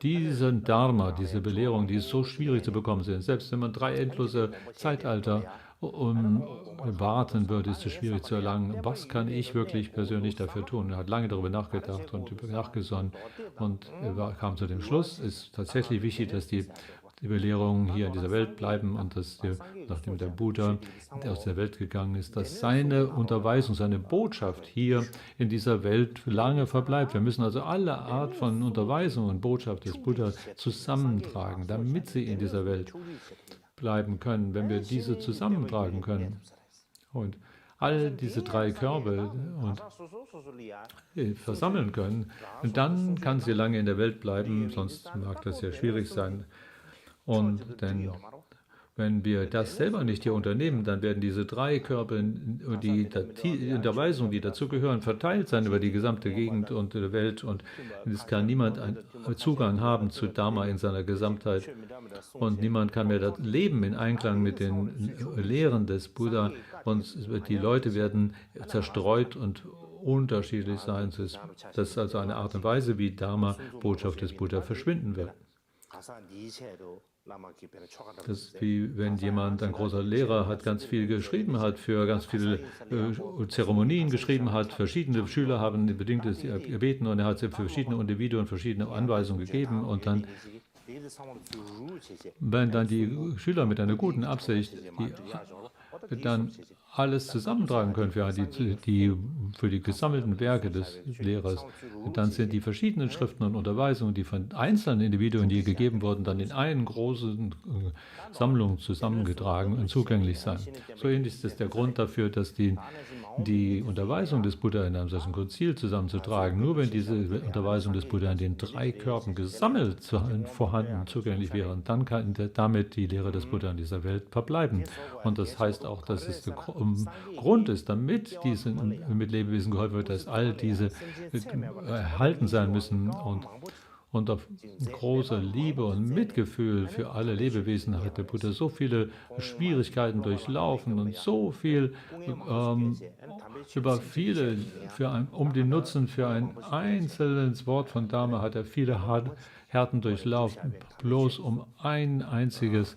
S2: diesen Dharma, diese Belehrung, die so schwierig zu bekommen sind, selbst wenn man 3 endlose Zeitalter warten würde, ist es schwierig zu erlangen. Was kann ich wirklich persönlich dafür tun? Er hat lange darüber nachgedacht und nachgesonnen und er kam zu dem Schluss, es ist tatsächlich wichtig, dass die Belehrungen hier in dieser Welt bleiben und dass nachdem der Buddha aus der Welt gegangen ist, dass seine Unterweisung, seine Botschaft hier in dieser Welt lange verbleibt. Wir müssen also alle Art von Unterweisung und Botschaft des Buddha zusammentragen, damit sie in dieser Welt bleiben können. Wenn wir diese zusammentragen können und all diese 3 Körbe versammeln können, dann kann sie lange in der Welt bleiben, sonst mag das sehr schwierig sein. Und denn wenn wir das selber nicht hier unternehmen, dann werden diese 3 Körper und die Unterweisungen, die dazugehören, verteilt sein über die gesamte Gegend und der Welt. Und es kann niemand einen Zugang haben zu Dharma in seiner Gesamtheit. Und niemand kann mehr leben in Einklang mit den Lehren des Buddha. Und die Leute werden zerstreut und unterschiedlich sein. Das ist also eine Art und Weise, wie Dharma, Botschaft des Buddha, verschwinden wird. Das ist wie wenn jemand, ein großer Lehrer, hat ganz viel geschrieben hat, für ganz viele Zeremonien geschrieben hat, verschiedene Schüler haben bedingtes gebeten und er hat für verschiedene Individuen verschiedene Anweisungen gegeben und dann, wenn dann die Schüler mit einer guten Absicht dann alles zusammentragen können für die gesammelten Werke des Lehrers. Und dann sind die verschiedenen Schriften und Unterweisungen, die von einzelnen Individuen, die gegeben wurden, dann in eine große Sammlung zusammengetragen und zugänglich sein. So ähnlich ist es der Grund dafür, dass die Unterweisung des Buddha in einem solchen Konzil zusammenzutragen, nur wenn diese Unterweisung des Buddha in den 3 Körben gesammelt vorhanden zugänglich wäre, dann kann damit die Lehre des Buddha in dieser Welt verbleiben. Und das heißt auch, dass es der Grund ist, damit mit Lebewesen geholfen wird, dass all diese erhalten sein müssen und auf große Liebe und Mitgefühl für alle Lebewesen hat der Buddha so viele Schwierigkeiten durchlaufen und so viel um den Nutzen für ein einzelnes Wort von Dharma hat er viele Härten durchlaufen, bloß um ein einziges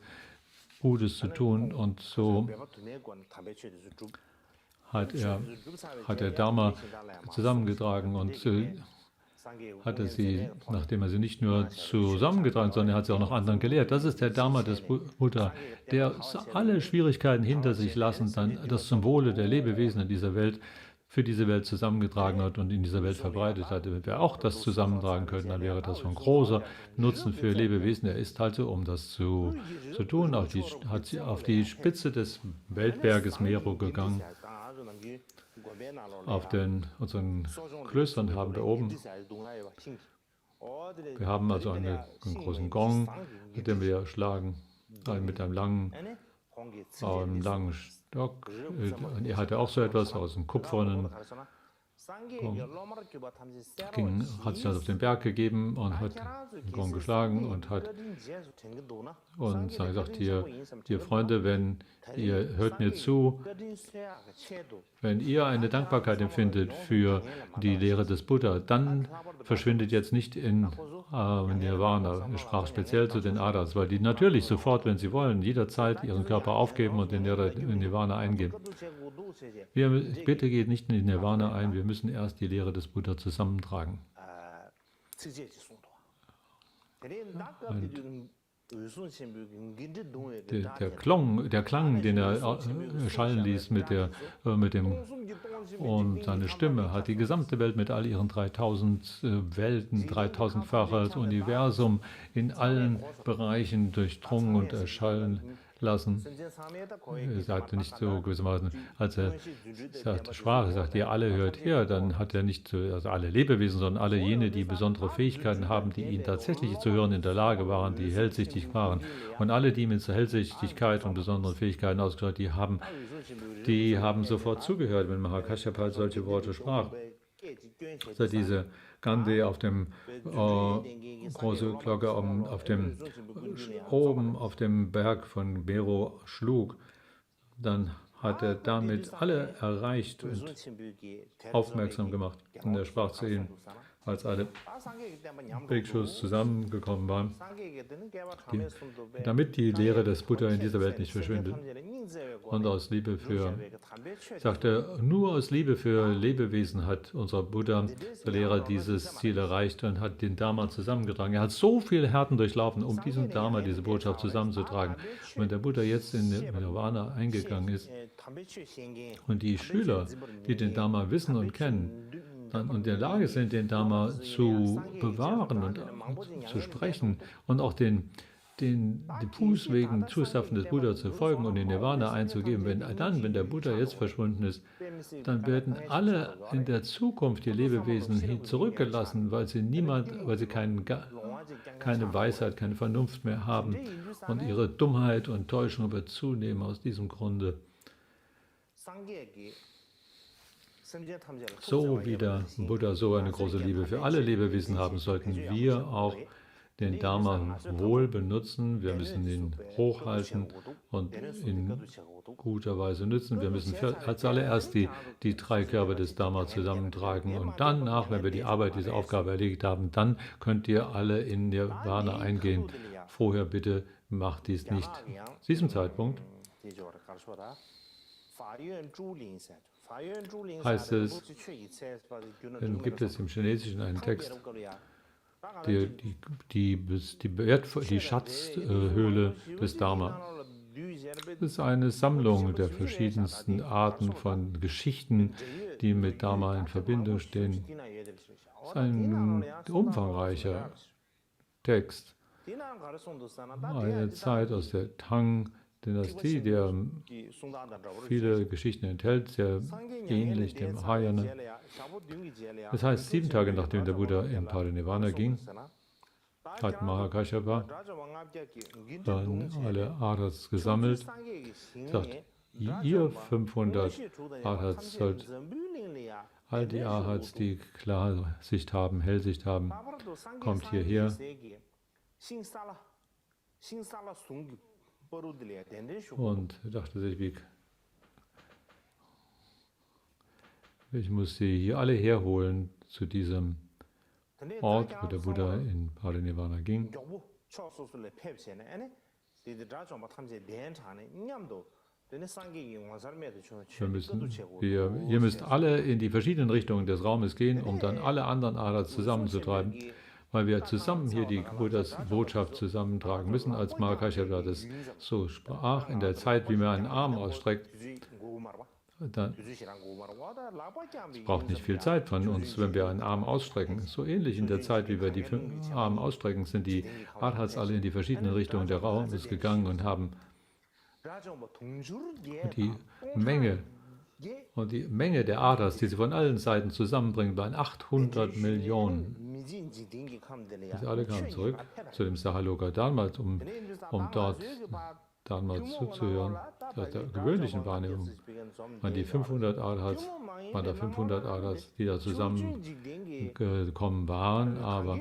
S2: Gutes zu tun. Und so hat er Dharma zusammengetragen und hatte sie, nachdem er sie nicht nur zusammengetragen, sondern er hat sie auch noch anderen gelehrt. Das ist der Dharma des Buddha, der alle Schwierigkeiten hinter sich lassen, dann das zum Wohle der Lebewesen in dieser Welt, für diese Welt zusammengetragen hat und in dieser Welt verbreitet hat. Wenn wir auch das zusammentragen könnten, dann wäre das von großer Nutzen für Lebewesen. Er ist also, um das zu tun, auf die Spitze des Weltberges Meru gegangen. Auf unseren Klöstern haben wir oben, wir haben also einen großen Gong, mit dem wir schlagen, mit einem langen Stock. Er hatte auch so etwas aus einem kupfernen Gong. Hat sich also auf den Berg gegeben und hat den Gong geschlagen und sagt, ihr Freunde, wenn ihr hört mir zu, wenn ihr eine Dankbarkeit empfindet für die Lehre des Buddha, dann verschwindet jetzt nicht in Nirvana. Er sprach speziell zu den Adas, weil die natürlich sofort, wenn sie wollen, jederzeit ihren Körper aufgeben und in Nirvana eingehen. Bitte geht nicht in Nirvana ein, wir müssen erst die Lehre des Buddha zusammentragen. Und der Klang, den er schallen ließ mit dem und seine Stimme hat die gesamte Welt mit all ihren 3000 Welten, 3000-faches Universum in allen Bereichen durchdrungen und erschallen lassen. Er sagte nicht so gewissermaßen, als er sprach, er sagte, ihr alle hört her, dann hat er nicht also alle Lebewesen, sondern alle jene, die besondere Fähigkeiten haben, die ihn tatsächlich zu hören in der Lage waren, die hellsichtig waren. Und alle, die mit Hellsichtigkeit und besonderen Fähigkeiten ausgestattet, die haben sofort zugehört, wenn Mahakashyapa solche Worte sprach. Also diese Gandhi auf dem große Glocke oben auf dem Berg von Meru schlug, dann hat er damit alle erreicht und aufmerksam gemacht. Und er sprach zu ihnen, als alle Bhikshus zusammengekommen waren, damit die Lehre des Buddha in dieser Welt nicht verschwindet. Und aus Liebe sagte, nur aus Liebe für Lebewesen hat unser Buddha, der Lehrer, dieses Ziel erreicht und hat den Dharma zusammengetragen. Er hat so viele Härten durchlaufen, um diesen Dharma, diese Botschaft zusammenzutragen. Und wenn der Buddha jetzt in Nirvana eingegangen ist und die Schüler, die den Dharma wissen und kennen, und in der Lage sind, den Dharma zu bewahren und zu sprechen und auch den Fußwegen, Zusaffen des Buddha zu folgen und in Nirvana einzugeben, wenn der Buddha jetzt verschwunden ist, dann werden alle in der Zukunft die Lebewesen zurückgelassen, weil sie keine Weisheit, keine Vernunft mehr haben und ihre Dummheit und Täuschung wird zunehmen aus diesem Grunde. So wie der Buddha so eine große Liebe für alle Lebewesen haben, sollten wir auch den Dharma wohl benutzen. Wir müssen ihn hochhalten und in guter Weise nützen. Wir müssen als allererst die drei Körper des Dharma zusammentragen und danach, wenn wir diese Aufgabe erledigt haben, dann könnt ihr alle in Nirvana eingehen. Vorher bitte macht dies nicht. Zu diesem Zeitpunkt heißt es, dann gibt es im Chinesischen einen Text, die Schatzhöhle des Dharma. Das ist eine Sammlung der verschiedensten Arten von Geschichten, die mit Dharma in Verbindung stehen. Das ist ein umfangreicher Text. Eine Zeit aus der Tang-Dynastie, der viele Geschichten enthält, sehr ähnlich dem Mahayana. Das heißt, 7 Tage nachdem der Buddha in Parinirvana ging, hat Mahakashyapa dann alle Arhats gesammelt, sagt, ihr 500 Arhats sollt, all die Arhats, die Klarsicht haben, Hellsicht haben, kommt hierher. Und dachte sich, ich muss sie hier alle herholen zu diesem Ort, wo der Buddha in Parinirvana ging. Ihr müsst alle in die verschiedenen Richtungen des Raumes gehen, um dann alle anderen Arhats zusammenzutreiben, weil wir zusammen hier die Buddhas Botschaft zusammentragen müssen, als Mahakashyapa das so sprach, in der Zeit, wie man einen Arm ausstreckt. Es braucht nicht viel Zeit von uns, wenn wir einen Arm ausstrecken. So ähnlich in der Zeit, wie wir die Arme ausstrecken, sind die Arhats alle in die verschiedenen Richtungen der Raumes gegangen und haben die Menge der Arhats, die sie von allen Seiten zusammenbringen, waren 800 Millionen. Sie alle kamen zurück zu dem Sahaloka Dharma, um dort Dharma zuzuhören. Aus der gewöhnlichen Wahrnehmung waren die 500 Arhats, die da zusammengekommen waren, aber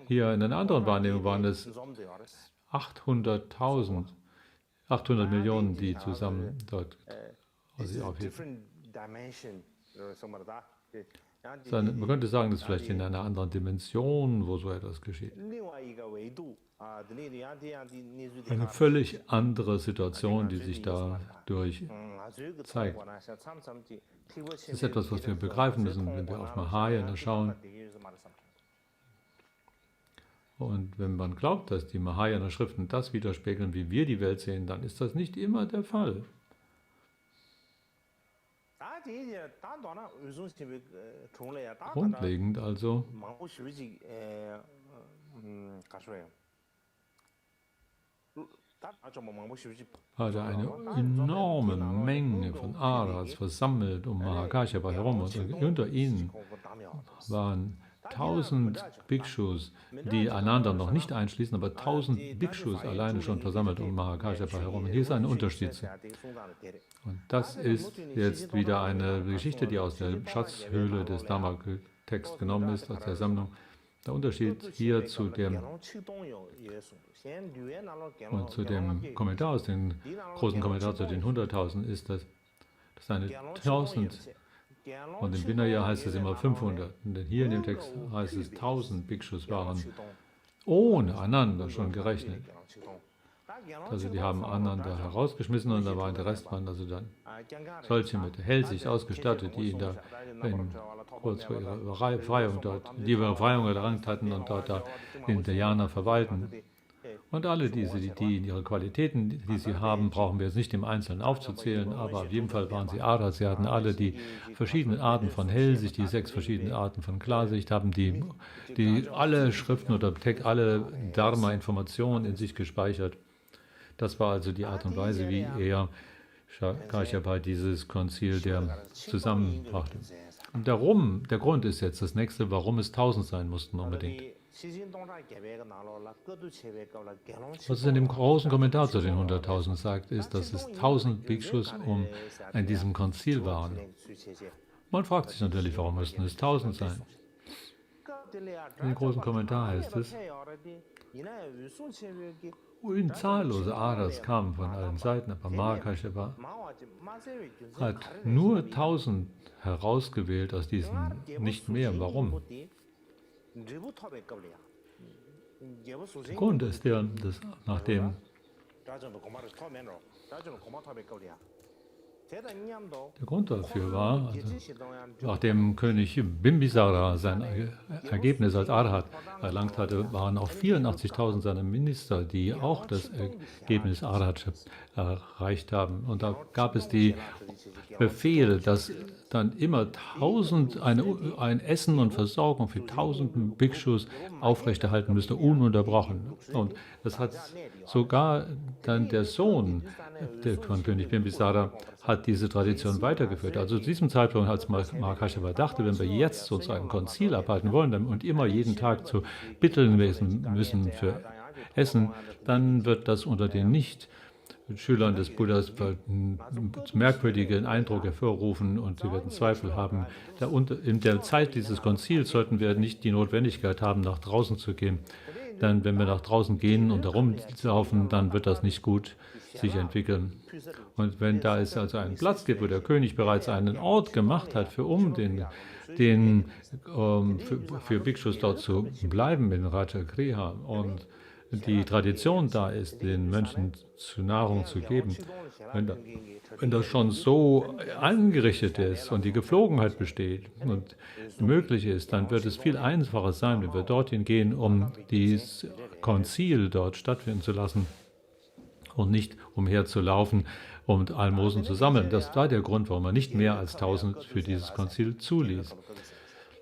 S2: hier in einer anderen Wahrnehmung waren es 800 Millionen, die zusammen dort sich aufhielten. Man könnte sagen, das ist vielleicht in einer anderen Dimension, wo so etwas geschieht. Eine völlig andere Situation, die sich dadurch zeigt. Das ist etwas, was wir begreifen müssen, wenn wir auf Mahayana schauen. Und wenn man glaubt, dass die Mahayana-Schriften das widerspiegeln, wie wir die Welt sehen, dann ist das nicht immer der Fall. Grundlegend also hat er eine enorme Menge von Arhats versammelt um Mahakashyapa herum und unter ihnen waren 1000 Bhikshus, die einander noch nicht einschließen, aber 1000 Bhikshus alleine schon versammelt um Mahakashyapa herum. Und hier ist ein Unterschied. Und das ist jetzt wieder eine Geschichte, die aus der Schatzhöhle des Dharma-Texts genommen ist, aus der Sammlung. Der Unterschied hier zu dem Kommentar aus dem großen Kommentar zu den 100.000 ist, dass eine 1000 und im Vinaya heißt es immer 500. Und hier in dem Text heißt es 1000 Bhikshus waren ohne einander schon gerechnet. Also die haben einander herausgeschmissen und da waren der Rest waren also dann solche mit hellsicht ausgestattet, die kurz vor ihrer Befreiung dort, die Befreiung erlangt hatten und dort da in Dhyana verweilten. Und alle diese, die ihre Qualitäten, die sie haben, brauchen wir jetzt nicht im Einzelnen aufzuzählen, aber auf jeden Fall waren sie Arhats. Sie hatten alle die verschiedenen Arten von Hellsicht, die 6 verschiedenen Arten von Klarsicht, haben die alle Schriften oder alle Dharma-Informationen in sich gespeichert. Das war also die Art und Weise, wie er Kashyapa dieses Konzil zusammenbrachte. Und der Grund ist jetzt das nächste, warum es 1000 sein mussten unbedingt. Was es in dem großen Kommentar zu den 100.000 sagt, ist, dass es 1000 Bhikshus in diesem Konzil waren. Man fragt sich natürlich, warum müssten es 1000 sein? In dem großen Kommentar heißt es, zahllose Arhats kamen von allen Seiten, aber Mahakashyapa hat nur 1000 herausgewählt aus diesen, nicht mehr. Warum? Der Grund ist der, dass nachdem der Grund dafür war, also nachdem König Bimbisara sein Ergebnis als Arhat erlangt hatte, waren auch 84.000 seiner Minister, die auch das Ergebnis Arhat erreicht haben. Und da gab es die Befehle, dass dann immer ein Essen und Versorgung für 1000 Bhikshus aufrechterhalten müsste, ununterbrochen. Und das hat sogar dann der Sohn von König Bimbisara hat diese Tradition weitergeführt. Also zu diesem Zeitpunkt, als Mahakashyapa dachte, wenn wir jetzt sozusagen ein Konzil abhalten wollen und immer jeden Tag zu bitteln müssen für Essen, dann wird das unter den Nicht-Schülern des Buddhas einen merkwürdigen Eindruck hervorrufen und sie werden Zweifel haben. In der Zeit dieses Konzils sollten wir nicht die Notwendigkeit haben, nach draußen zu gehen. Denn wenn wir nach draußen gehen und herumlaufen, dann wird das nicht gut sich entwickeln. Und wenn da es also einen Platz gibt, wo der König bereits einen Ort gemacht hat, für Bhikshus dort zu bleiben in Rajagriha und die Tradition da ist, den Mönchen zu Nahrung zu geben, wenn das schon so angerichtet ist und die Geflogenheit besteht und möglich ist, dann wird es viel einfacher sein, wenn wir dorthin gehen, um dieses Konzil dort stattfinden zu lassen und nicht umherzulaufen und Almosen zu sammeln. Das war der Grund, warum er nicht mehr als 1000 für dieses Konzil zuließ.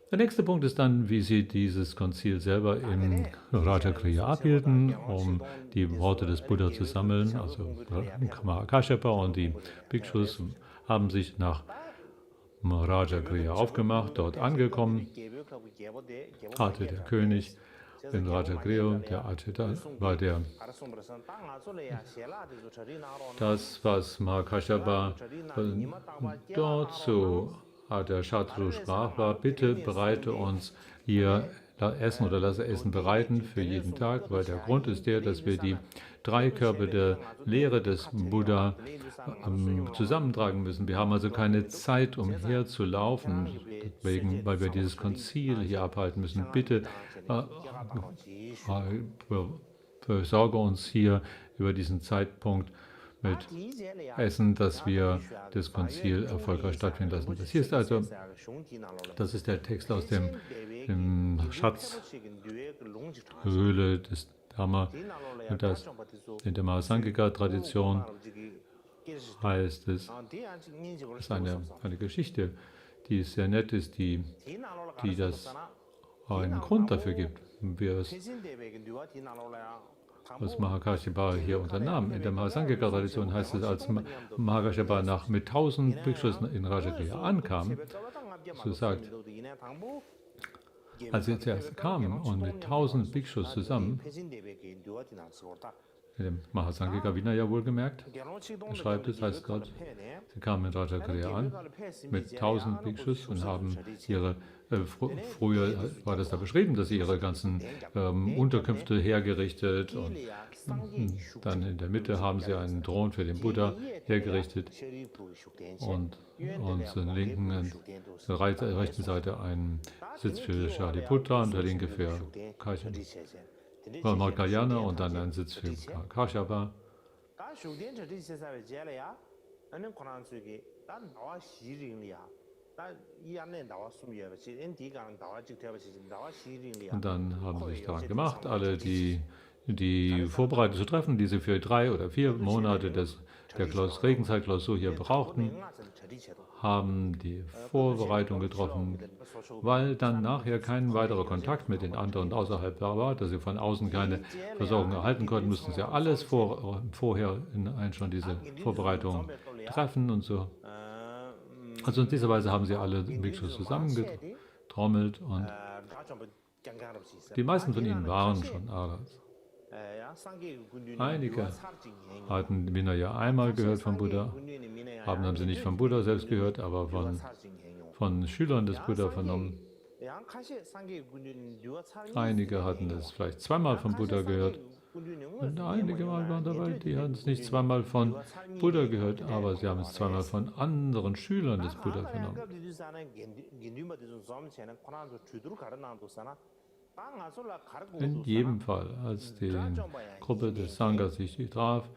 S2: Der nächste Punkt ist dann, wie sie dieses Konzil selber in Rajagriha abhielten, um die Worte des Buddha zu sammeln. Also Mahakashyapa und die Bhikshus haben sich nach Rajagriha aufgemacht, dort angekommen, hatte der König in Rajagriha, der Acheta, war das, was Mahakashyapa dort zu der Shatru sprach, war, bitte bereite uns hier Essen oder lasse Essen bereiten für jeden Tag, weil der Grund ist der, dass wir die 3 Körper der Lehre des Buddha zusammentragen müssen. Wir haben also keine Zeit, um herzulaufen, weil wir dieses Konzil hier abhalten müssen. Bitte versorge uns hier über diesen Zeitpunkt mit Essen, dass wir das Konzil erfolgreich stattfinden lassen. Das hier ist also, das ist der Text aus dem Schatz Höhle des Dharma. Und das in der Mahasanghika-Tradition heißt es, das ist eine Geschichte, die sehr nett ist, die das einen Grund dafür gibt, was Mahakashyapa hier unternahm. In der Mahasanghika-Tradition heißt es, als Mahakashyapa mit 1000 Bhikshus in Rajagriha ankam, so sagt, als er zuerst kam und mit 1000 Bhikshus zusammen, in dem Mahasanghika Vinaya wohlgemerkt, er schreibt es, heißt dort, sie kamen in Rajagriha an mit 1000 Bhikshus und haben ihre, früher war das da beschrieben, dass sie ihre ganzen Unterkünfte hergerichtet und dann in der Mitte haben sie einen Thron für den Buddha hergerichtet und zur linken und der rechten Seite einen Sitz für Shariputra und der linke für Kalyana und dann einen Sitz für Kashyapa. Und dann haben sie sich daran gemacht, alle die Vorbereitung zu treffen, die sie für 3 oder 4 Monate der Regenzeitklausur hier brauchten, haben die Vorbereitung getroffen, weil dann nachher kein weiterer Kontakt mit den anderen außerhalb da war, dass sie von außen keine Versorgung erhalten konnten, mussten sie alles vorher schon diese Vorbereitung treffen und so. Also in dieser Weise haben sie alle Bhikshus zusammengetrommelt und die meisten von ihnen waren schon Arhats. Einige hatten Vinaya einmal gehört vom Buddha, haben sie nicht vom Buddha selbst gehört, aber von Schülern des Buddha vernommen. Einige hatten es vielleicht zweimal vom Buddha gehört. Und einige Mal waren dabei, die hatten es nicht zweimal von Buddha gehört, aber sie haben es zweimal von anderen Schülern des Buddha vernommen. In jedem Fall, als die Gruppe des Sanghas sich traf,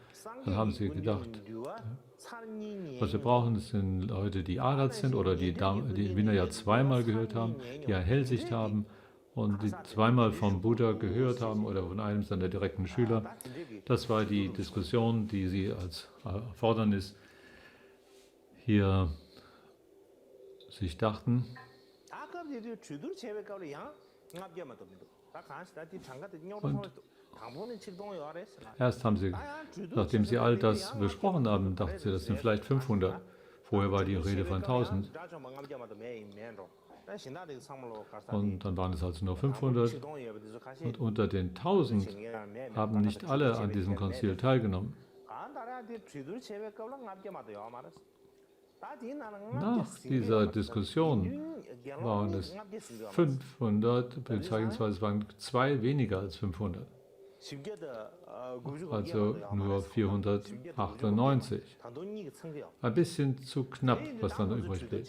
S2: dann haben sie gedacht, was wir brauchen, sind Leute, die Arhats sind oder die Vinaya zweimal gehört haben, die eine Hellsicht haben und die zweimal vom Buddha gehört haben oder von einem seiner direkten Schüler. Das war die Diskussion, die sie als Erfordernis hier sich dachten. Und erst haben sie, nachdem sie all das besprochen haben, dachten sie, das sind vielleicht 500. Vorher war die Rede von 1000. Und dann waren es also nur 500. Und unter den 1000 haben nicht alle an diesem Konzil teilgenommen. Nach dieser Diskussion waren es 500, beziehungsweise waren 2 weniger als 500. Also nur 498. Ein bisschen zu knapp, was dann übrig blieb.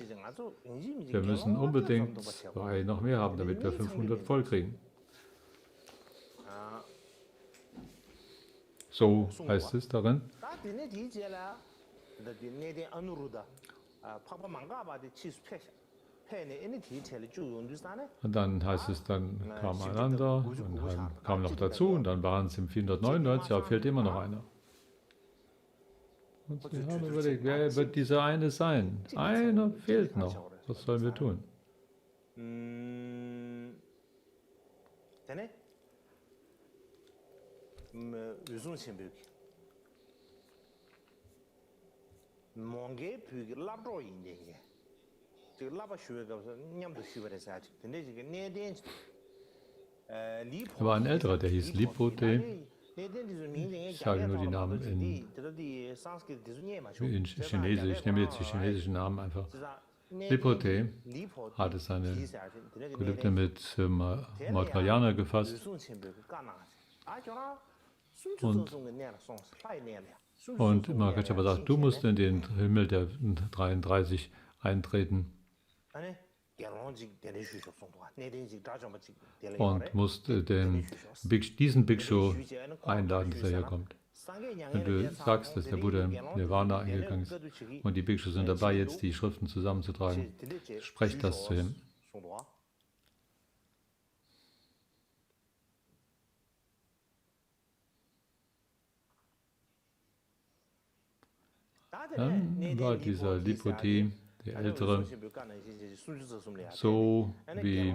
S2: Wir müssen unbedingt 2 noch mehr haben, damit wir 500 voll kriegen. So heißt es darin. Und dann heißt es, dann kam ein anderer und kam noch dazu und dann waren es im 499, aber fehlt immer noch einer. Und sie haben überlegt, wer wird dieser eine sein? Einer fehlt noch. Was sollen wir tun? Er war ein älterer, der hieß Lipote. Ich sage nur die Namen in Chinesisch. Ich nehme jetzt die chinesischen Namen einfach. Lipote hatte seine Gelübde mit Kalyana gefasst. Und Mahakashyapa sagt, du musst in den Himmel der 33 eintreten und musst diesen Bhikshu einladen, dass er herkommt. Wenn du sagst, dass der Buddha im Nirvana eingegangen ist und die Bhikshus sind dabei, jetzt die Schriften zusammenzutragen, sprecht das zu ihm. Dann war dieser Lipoti, der Ältere, so wie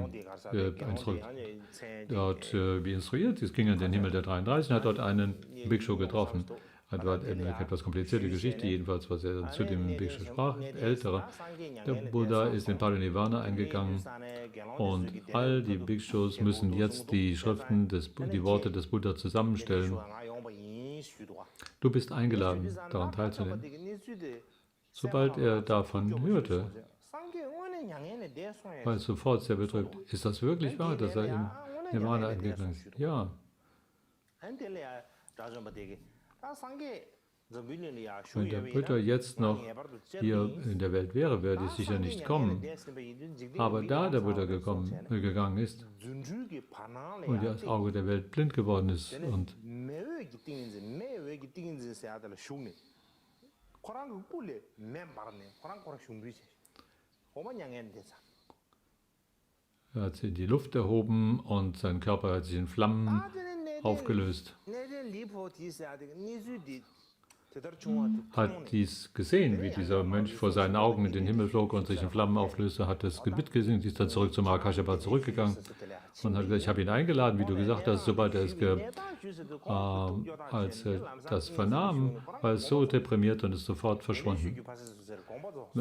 S2: wie instruiert. Es ging an den Himmel der 33 und hat dort einen Bhikshu getroffen. Das war eine etwas komplizierte Geschichte, jedenfalls, was er zu dem Bhikshu sprach. Ältere. Der Buddha ist in Parinirvana eingegangen und all die Bhikshus müssen jetzt die Schriften, die Worte des Buddha zusammenstellen. Du bist eingeladen, daran teilzunehmen. Sobald er davon hörte, war er sofort sehr betrübt. Ist das wirklich wahr, dass er in Nirvana eingegangen ist? Ja. Wenn der Buddha jetzt noch hier in der Welt wäre, würde es sicher nicht kommen. Aber da der Buddha gegangen ist und das Auge der Welt blind geworden ist und er hat sich in die Luft erhoben und sein Körper hat sich in Flammen aufgelöst. Hat dies gesehen, wie dieser Mönch vor seinen Augen in den Himmel flog und sich in Flammen auflöste, hat das mitgesehen, ist dann zurück zum Akashapa zurückgegangen und hat gesagt, ich habe ihn eingeladen, wie du gesagt hast, sobald er es als er das vernahm, war es so deprimiert und ist sofort verschwunden.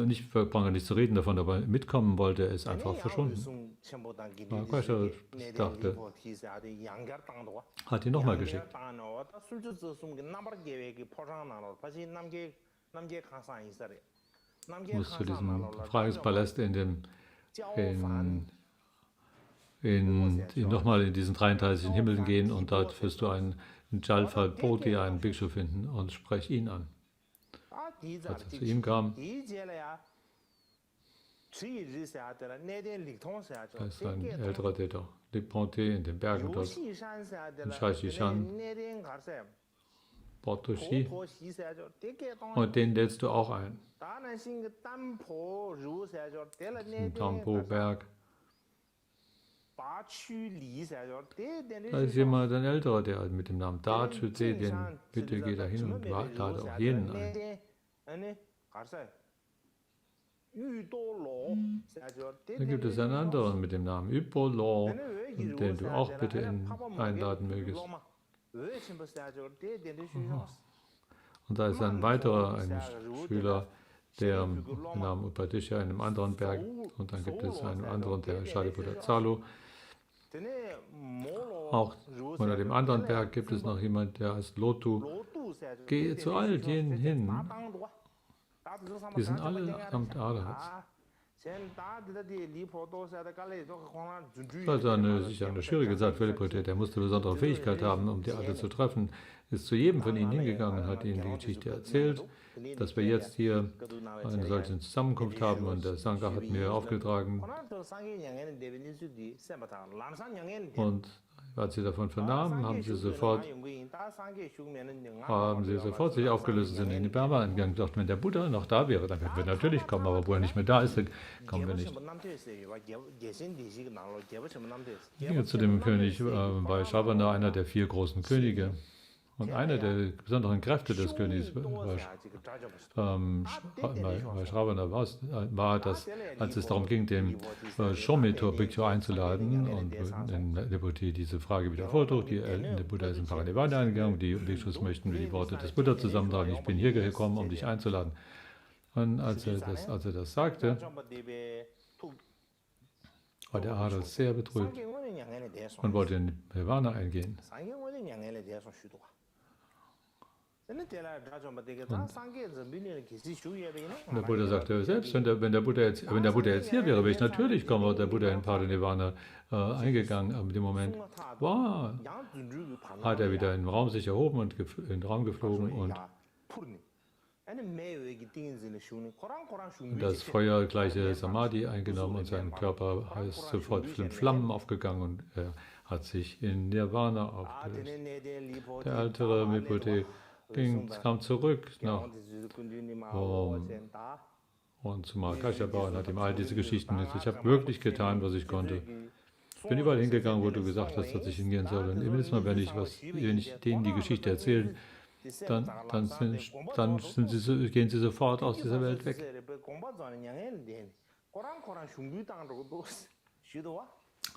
S2: Ich brauche nicht zu reden davon, aber mitkommen wollte, er ist einfach verschwunden. Akasha dachte, hat ihn nochmal geschickt. Du musst zu diesem Befreiungspalast nochmal in diesen 33 Himmel gehen und dort wirst du einen Jalpa-Bodhi, einen Bhikshu finden und sprech ihn an. Als er zu ihm kam, da ist ein älterer, der dort Lipponte in den Bergen dort, in Shaishishan, Portoshi, und den lädst du auch ein. Im Tampo-Berg. Da ist jemand, ein älterer, der mit dem Namen Dachu, den bitte geh da hin und lade auch jenen ein. Dann gibt es einen anderen mit dem Namen Ypolo, den du auch bitte einladen mögest. Und da ist ein weiterer, ein Schüler, der mit dem Namen Upadisha in einem anderen Berg, und dann gibt es einen anderen, der Shariputra Zalu. Auch unter dem anderen Berg gibt es noch jemand, der heißt Lotu. Gehe zu all jenen hin. Die sind alle Amt Arhats. Das war sicher eine schwierige Zeit für Lippote. Der musste besondere Fähigkeit haben, um die alle zu treffen. Ist zu jedem von ihnen hingegangen, hat ihnen die Geschichte erzählt, dass wir jetzt hier eine solche Zusammenkunft haben, und der Sangha hat mir aufgetragen. Und als sie davon vernahmen, haben sie sofort sich aufgelöst und sind in die Burma gegangen. Ich dachte, wenn der Buddha noch da wäre, dann würden wir natürlich kommen, aber wo er nicht mehr da ist, dann kommen wir nicht. Ich ging zu dem König bei Shavana, einer der 4 großen Könige. Und eine der besonderen Kräfte des Königs bei Shravana war, dass, als es darum ging, den Shometor Bhikshu einzuladen, und den Lipoti diese Frage wieder vortrug, der Buddha ist in Parinirvana eingegangen, die Bhikshus möchten die Worte des Buddha zusammentragen, ich bin hier gekommen, um dich einzuladen. Und als er das sagte, war der Adel sehr betrübt und wollte in Nirvana eingehen. Und der Buddha sagte, selbst wenn der Buddha jetzt hier wäre, wäre ich natürlich kommen, und der Buddha in Parinirvana eingegangen. Aber in dem Moment hat er wieder im Raum sich erhoben und in den Raum geflogen, und das feuergleiche Samadhi eingenommen, und sein Körper ist sofort in Flammen aufgegangen und er hat sich in Nirvana aufgelöst. Der ältere Lippote kam zurück nach und zum Akashapa und hat ihm all diese Geschichten gesagt. Ich habe wirklich getan, was ich konnte. Ich bin überall hingegangen, wo du gesagt hast, dass ich hingehen soll. Und jedes Mal, wenn ich denen die Geschichte erzähle, gehen sie sofort aus dieser Welt weg.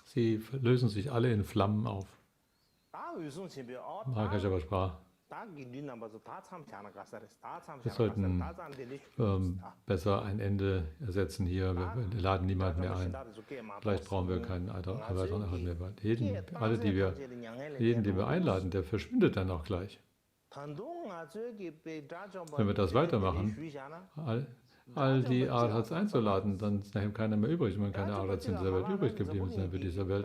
S2: Sie lösen sich alle in Flammen auf. Mahakashapa sprach, wir sollten besser ein Ende ersetzen hier. Wir laden niemanden mehr ein. Vielleicht brauchen wir keinen weiteren Erhalt mehr. Jeden, den wir einladen, der verschwindet dann auch gleich. Wenn wir das weitermachen, all die Arhats einzuladen, dann ist nachher keiner mehr übrig. Wenn keine Arhats in dieser Welt übrig geblieben sind für dieser Welt,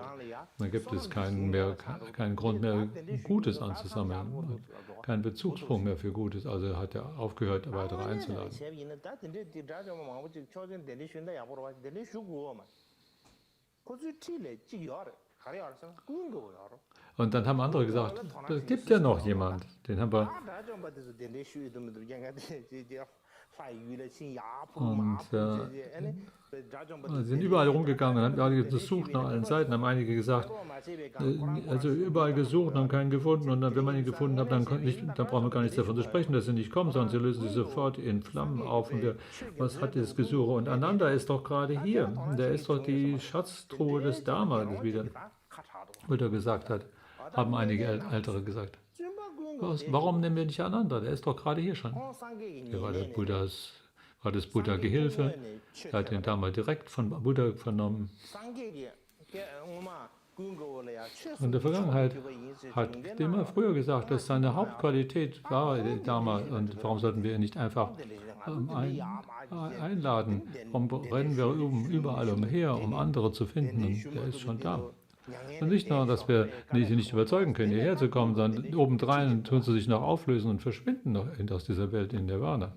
S2: dann gibt es keinen Grund mehr, Gutes anzusammeln, keinen Bezugspunkt mehr für Gutes. Also hat er aufgehört, weitere einzuladen. Und dann haben andere gesagt, es gibt ja noch jemand, den haben wir. Und sind überall rumgegangen, haben alle gesucht nach allen Seiten, haben einige gesagt, also überall gesucht, haben keinen gefunden und dann, wenn man ihn gefunden hat, dann brauchen wir gar nichts davon zu sprechen, dass sie nicht kommen, sondern sie lösen sich sofort in Flammen auf. Und was hat dieses Gesuche? Und Ananda ist doch gerade hier, der ist doch die Schatztruhe des Dharma, das wieder Buddha gesagt hat, haben einige Ältere gesagt. Warum nehmen wir nicht Ananda? Der ist doch gerade hier schon. Der war des Buddha Gehilfe. Er hat den Dharma direkt von Buddha vernommen. In der Vergangenheit hat er immer früher gesagt, dass seine Hauptqualität war der Dharma. Und warum sollten wir ihn nicht einfach einladen? Warum rennen wir überall umher, um andere zu finden? Und er ist schon da. Und nicht nur, dass wir nicht überzeugen können, hierher zu kommen, sondern obendrein tun sie sich noch auflösen und verschwinden noch aus dieser Welt in Nirvana.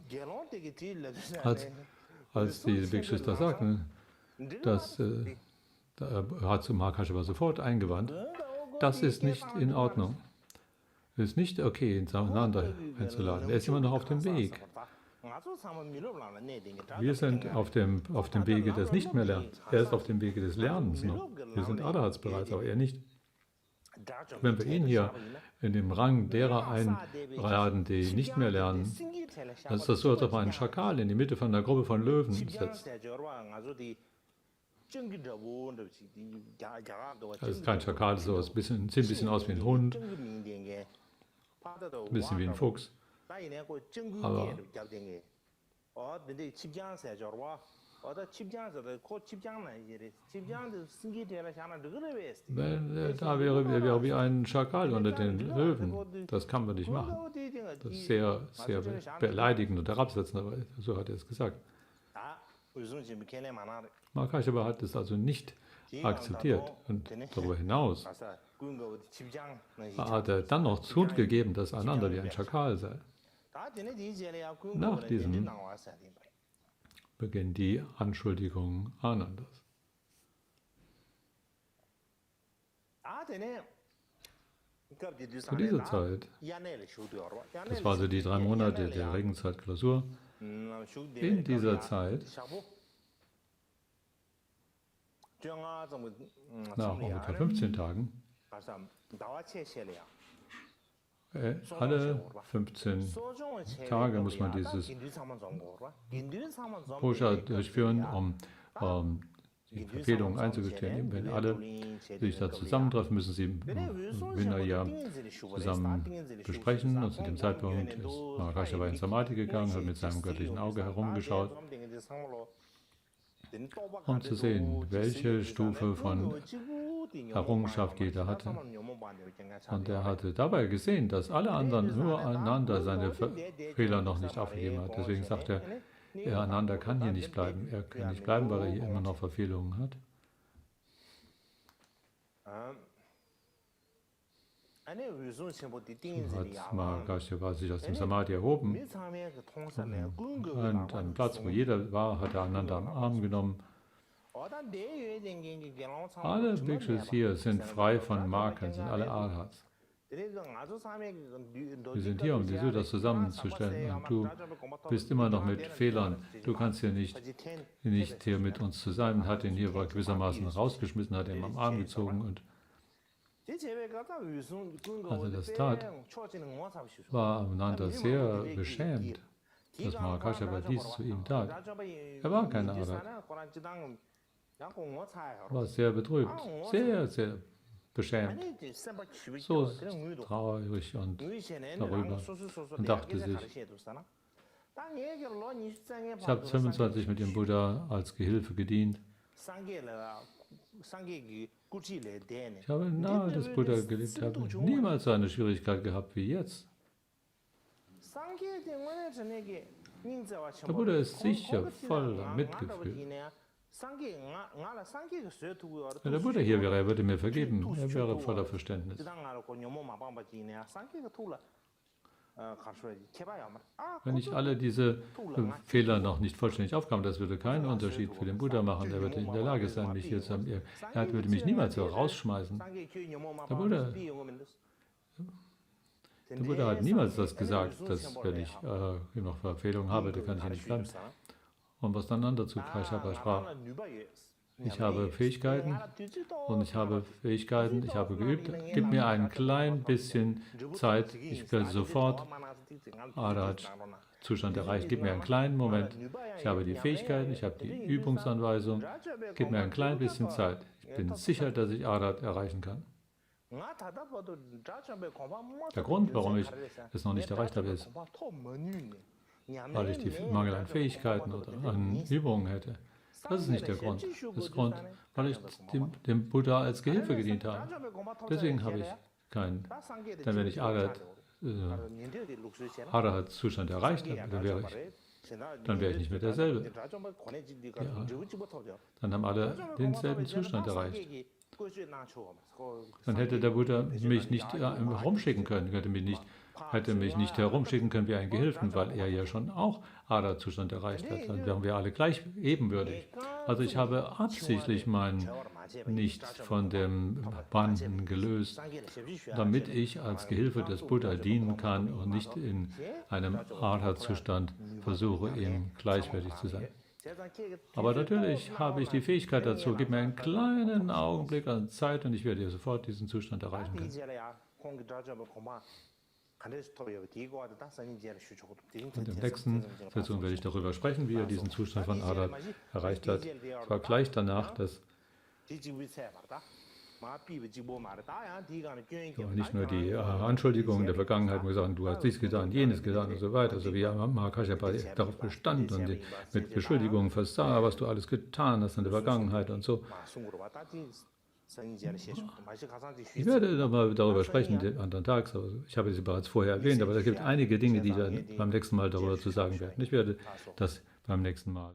S2: Als die Bhikshus das sagten, da hat Mahakashapa sofort eingewandt, das ist nicht in Ordnung. Es ist nicht okay, ihn zueinander einzuladen. Er ist immer noch auf dem Weg. Wir sind auf dem Wege des Nicht-mehr-Lernens. Er ist auf dem Wege des Lernens noch. Wir sind Arhats bereits, aber er nicht. Wenn wir ihn hier in dem Rang derer einladen, die nicht mehr lernen, dann ist das so, als ob man einen Schakal in die Mitte von einer Gruppe von Löwen setzt. Das ist kein Schakal, das sieht ein bisschen aus wie ein Hund, ein bisschen wie ein Fuchs. Aber da wäre wie ein Schakal unter den Löwen. Das kann man nicht machen. Das ist sehr, sehr beleidigend und herabsetzend, aber so hat er es gesagt. Mahakashapa hat es also nicht akzeptiert. Und darüber hinaus hat er dann noch zugegeben, dass Ananda wie ein Schakal sei. Nach diesem beginnt die Anschuldigung Anandas. Zu dieser Zeit, das war so die 3 Monate der Regenzeit-Klausur, in dieser Zeit, nach ungefähr 15 Tagen, alle 15 Tage muss man dieses Puja durchführen, um die Verfehlungen einzugestehen. Wenn alle sich da zusammentreffen, müssen sie im Vinaya zusammen besprechen. Und zu dem Zeitpunkt ist Mahakashapa in Samadhi gegangen, hat mit seinem göttlichen Auge herumgeschaut, um zu sehen, welche Stufe von Errungenschaft jeder hatte. Und er hatte dabei gesehen, dass alle anderen, nur Ananda, seine Fehler noch nicht aufgegeben hat. Deswegen sagt er, Ananda kann hier nicht bleiben. Er kann nicht bleiben, weil er hier immer noch Verfehlungen hat. Hat Mahakashapa sich aus dem Samadhi erhoben und an Platz, wo jeder war, hat er Ananda am Arm genommen. Alle Bhikshus hier sind frei von Marken, sind alle Arhats. Wir sind hier, um die Sudas zusammenzustellen. Und du bist immer noch mit Fehlern. Du kannst hier nicht hier mit uns zusammen. Hat ihn hier gewissermaßen rausgeschmissen, hat ihn am Arm gezogen und Als er das tat, war Ananda sehr beschämt, dass Mahakashyapa dies zu ihm tat. Er war kein Arhat. Er war sehr betrübt, sehr, sehr beschämt, so traurig und darüber und dachte sich, ich habe 25 mit dem Buddha als Gehilfe gedient. Ich habe nahe des Buddha gelebt, habe niemals so eine Schwierigkeit gehabt wie jetzt. Der Buddha ist sicher voller Mitgefühl. Wenn der Buddha hier wäre, er würde mir vergeben. Er wäre voller Verständnis. Wenn ich alle diese Fehler noch nicht vollständig aufkam, das würde keinen Unterschied für den Buddha machen. Er würde in der Lage sein, mich hier zu haben. Er würde mich niemals so rausschmeißen. Der Buddha hat niemals das gesagt, dass wenn ich noch Verfehlungen habe, dann kann ich hier nicht bleiben. Und was dann dazu Kashyapa sprach, ich habe Fähigkeiten und ich habe geübt. Gib mir ein klein bisschen Zeit, ich werde sofort Arhat-Zustand erreichen. Gib mir einen kleinen Moment. Ich habe die Fähigkeiten, ich habe die Übungsanweisung. Gib mir ein klein bisschen Zeit. Ich bin sicher, dass ich Arhat erreichen kann. Der Grund, warum ich es noch nicht erreicht habe, ist, weil ich die Mangel an Fähigkeiten oder an Übungen hätte. Das ist nicht der Grund. Das ist der Grund, weil ich dem Buddha als Gehilfe gedient habe. Deswegen habe ich keinen. Denn wenn ich Arhat-Zustand erreicht habe, dann wäre ich nicht mehr derselbe. Ja, dann haben alle denselben Zustand erreicht. Dann hätte der Buddha mich nicht herumschicken können, hätte mich nicht herumschicken können wie einen Gehilfen, weil er ja schon auch Arhat-Zustand erreicht hat. Dann wären wir alle gleich ebenbürtig. Also ich habe absichtlich meinen nicht von dem Banden gelöst, damit ich als Gehilfe des Buddha dienen kann und nicht in einem Arhat-Zustand versuche, ihm gleichwertig zu sein. Aber natürlich habe ich die Fähigkeit dazu. Gib mir einen kleinen Augenblick an Zeit und ich werde sofort diesen Zustand erreichen können. Und im nächsten Sitzung werde ich darüber sprechen, wie er diesen Zustand von Arhat erreicht hat. Es war gleich danach, dass nicht nur die Anschuldigungen der Vergangenheit, wo sagen, du hast dies getan, jenes getan und so weiter, so wie Mahakashyapa darauf bestand und mit Beschuldigungen versah, was du alles getan hast in der Vergangenheit und so. Ich werde nochmal darüber sprechen, den anderen Tag. Ich habe sie bereits vorher erwähnt, aber es gibt einige Dinge, die ich dann beim nächsten Mal darüber zu sagen werde. Ich werde das beim nächsten Mal.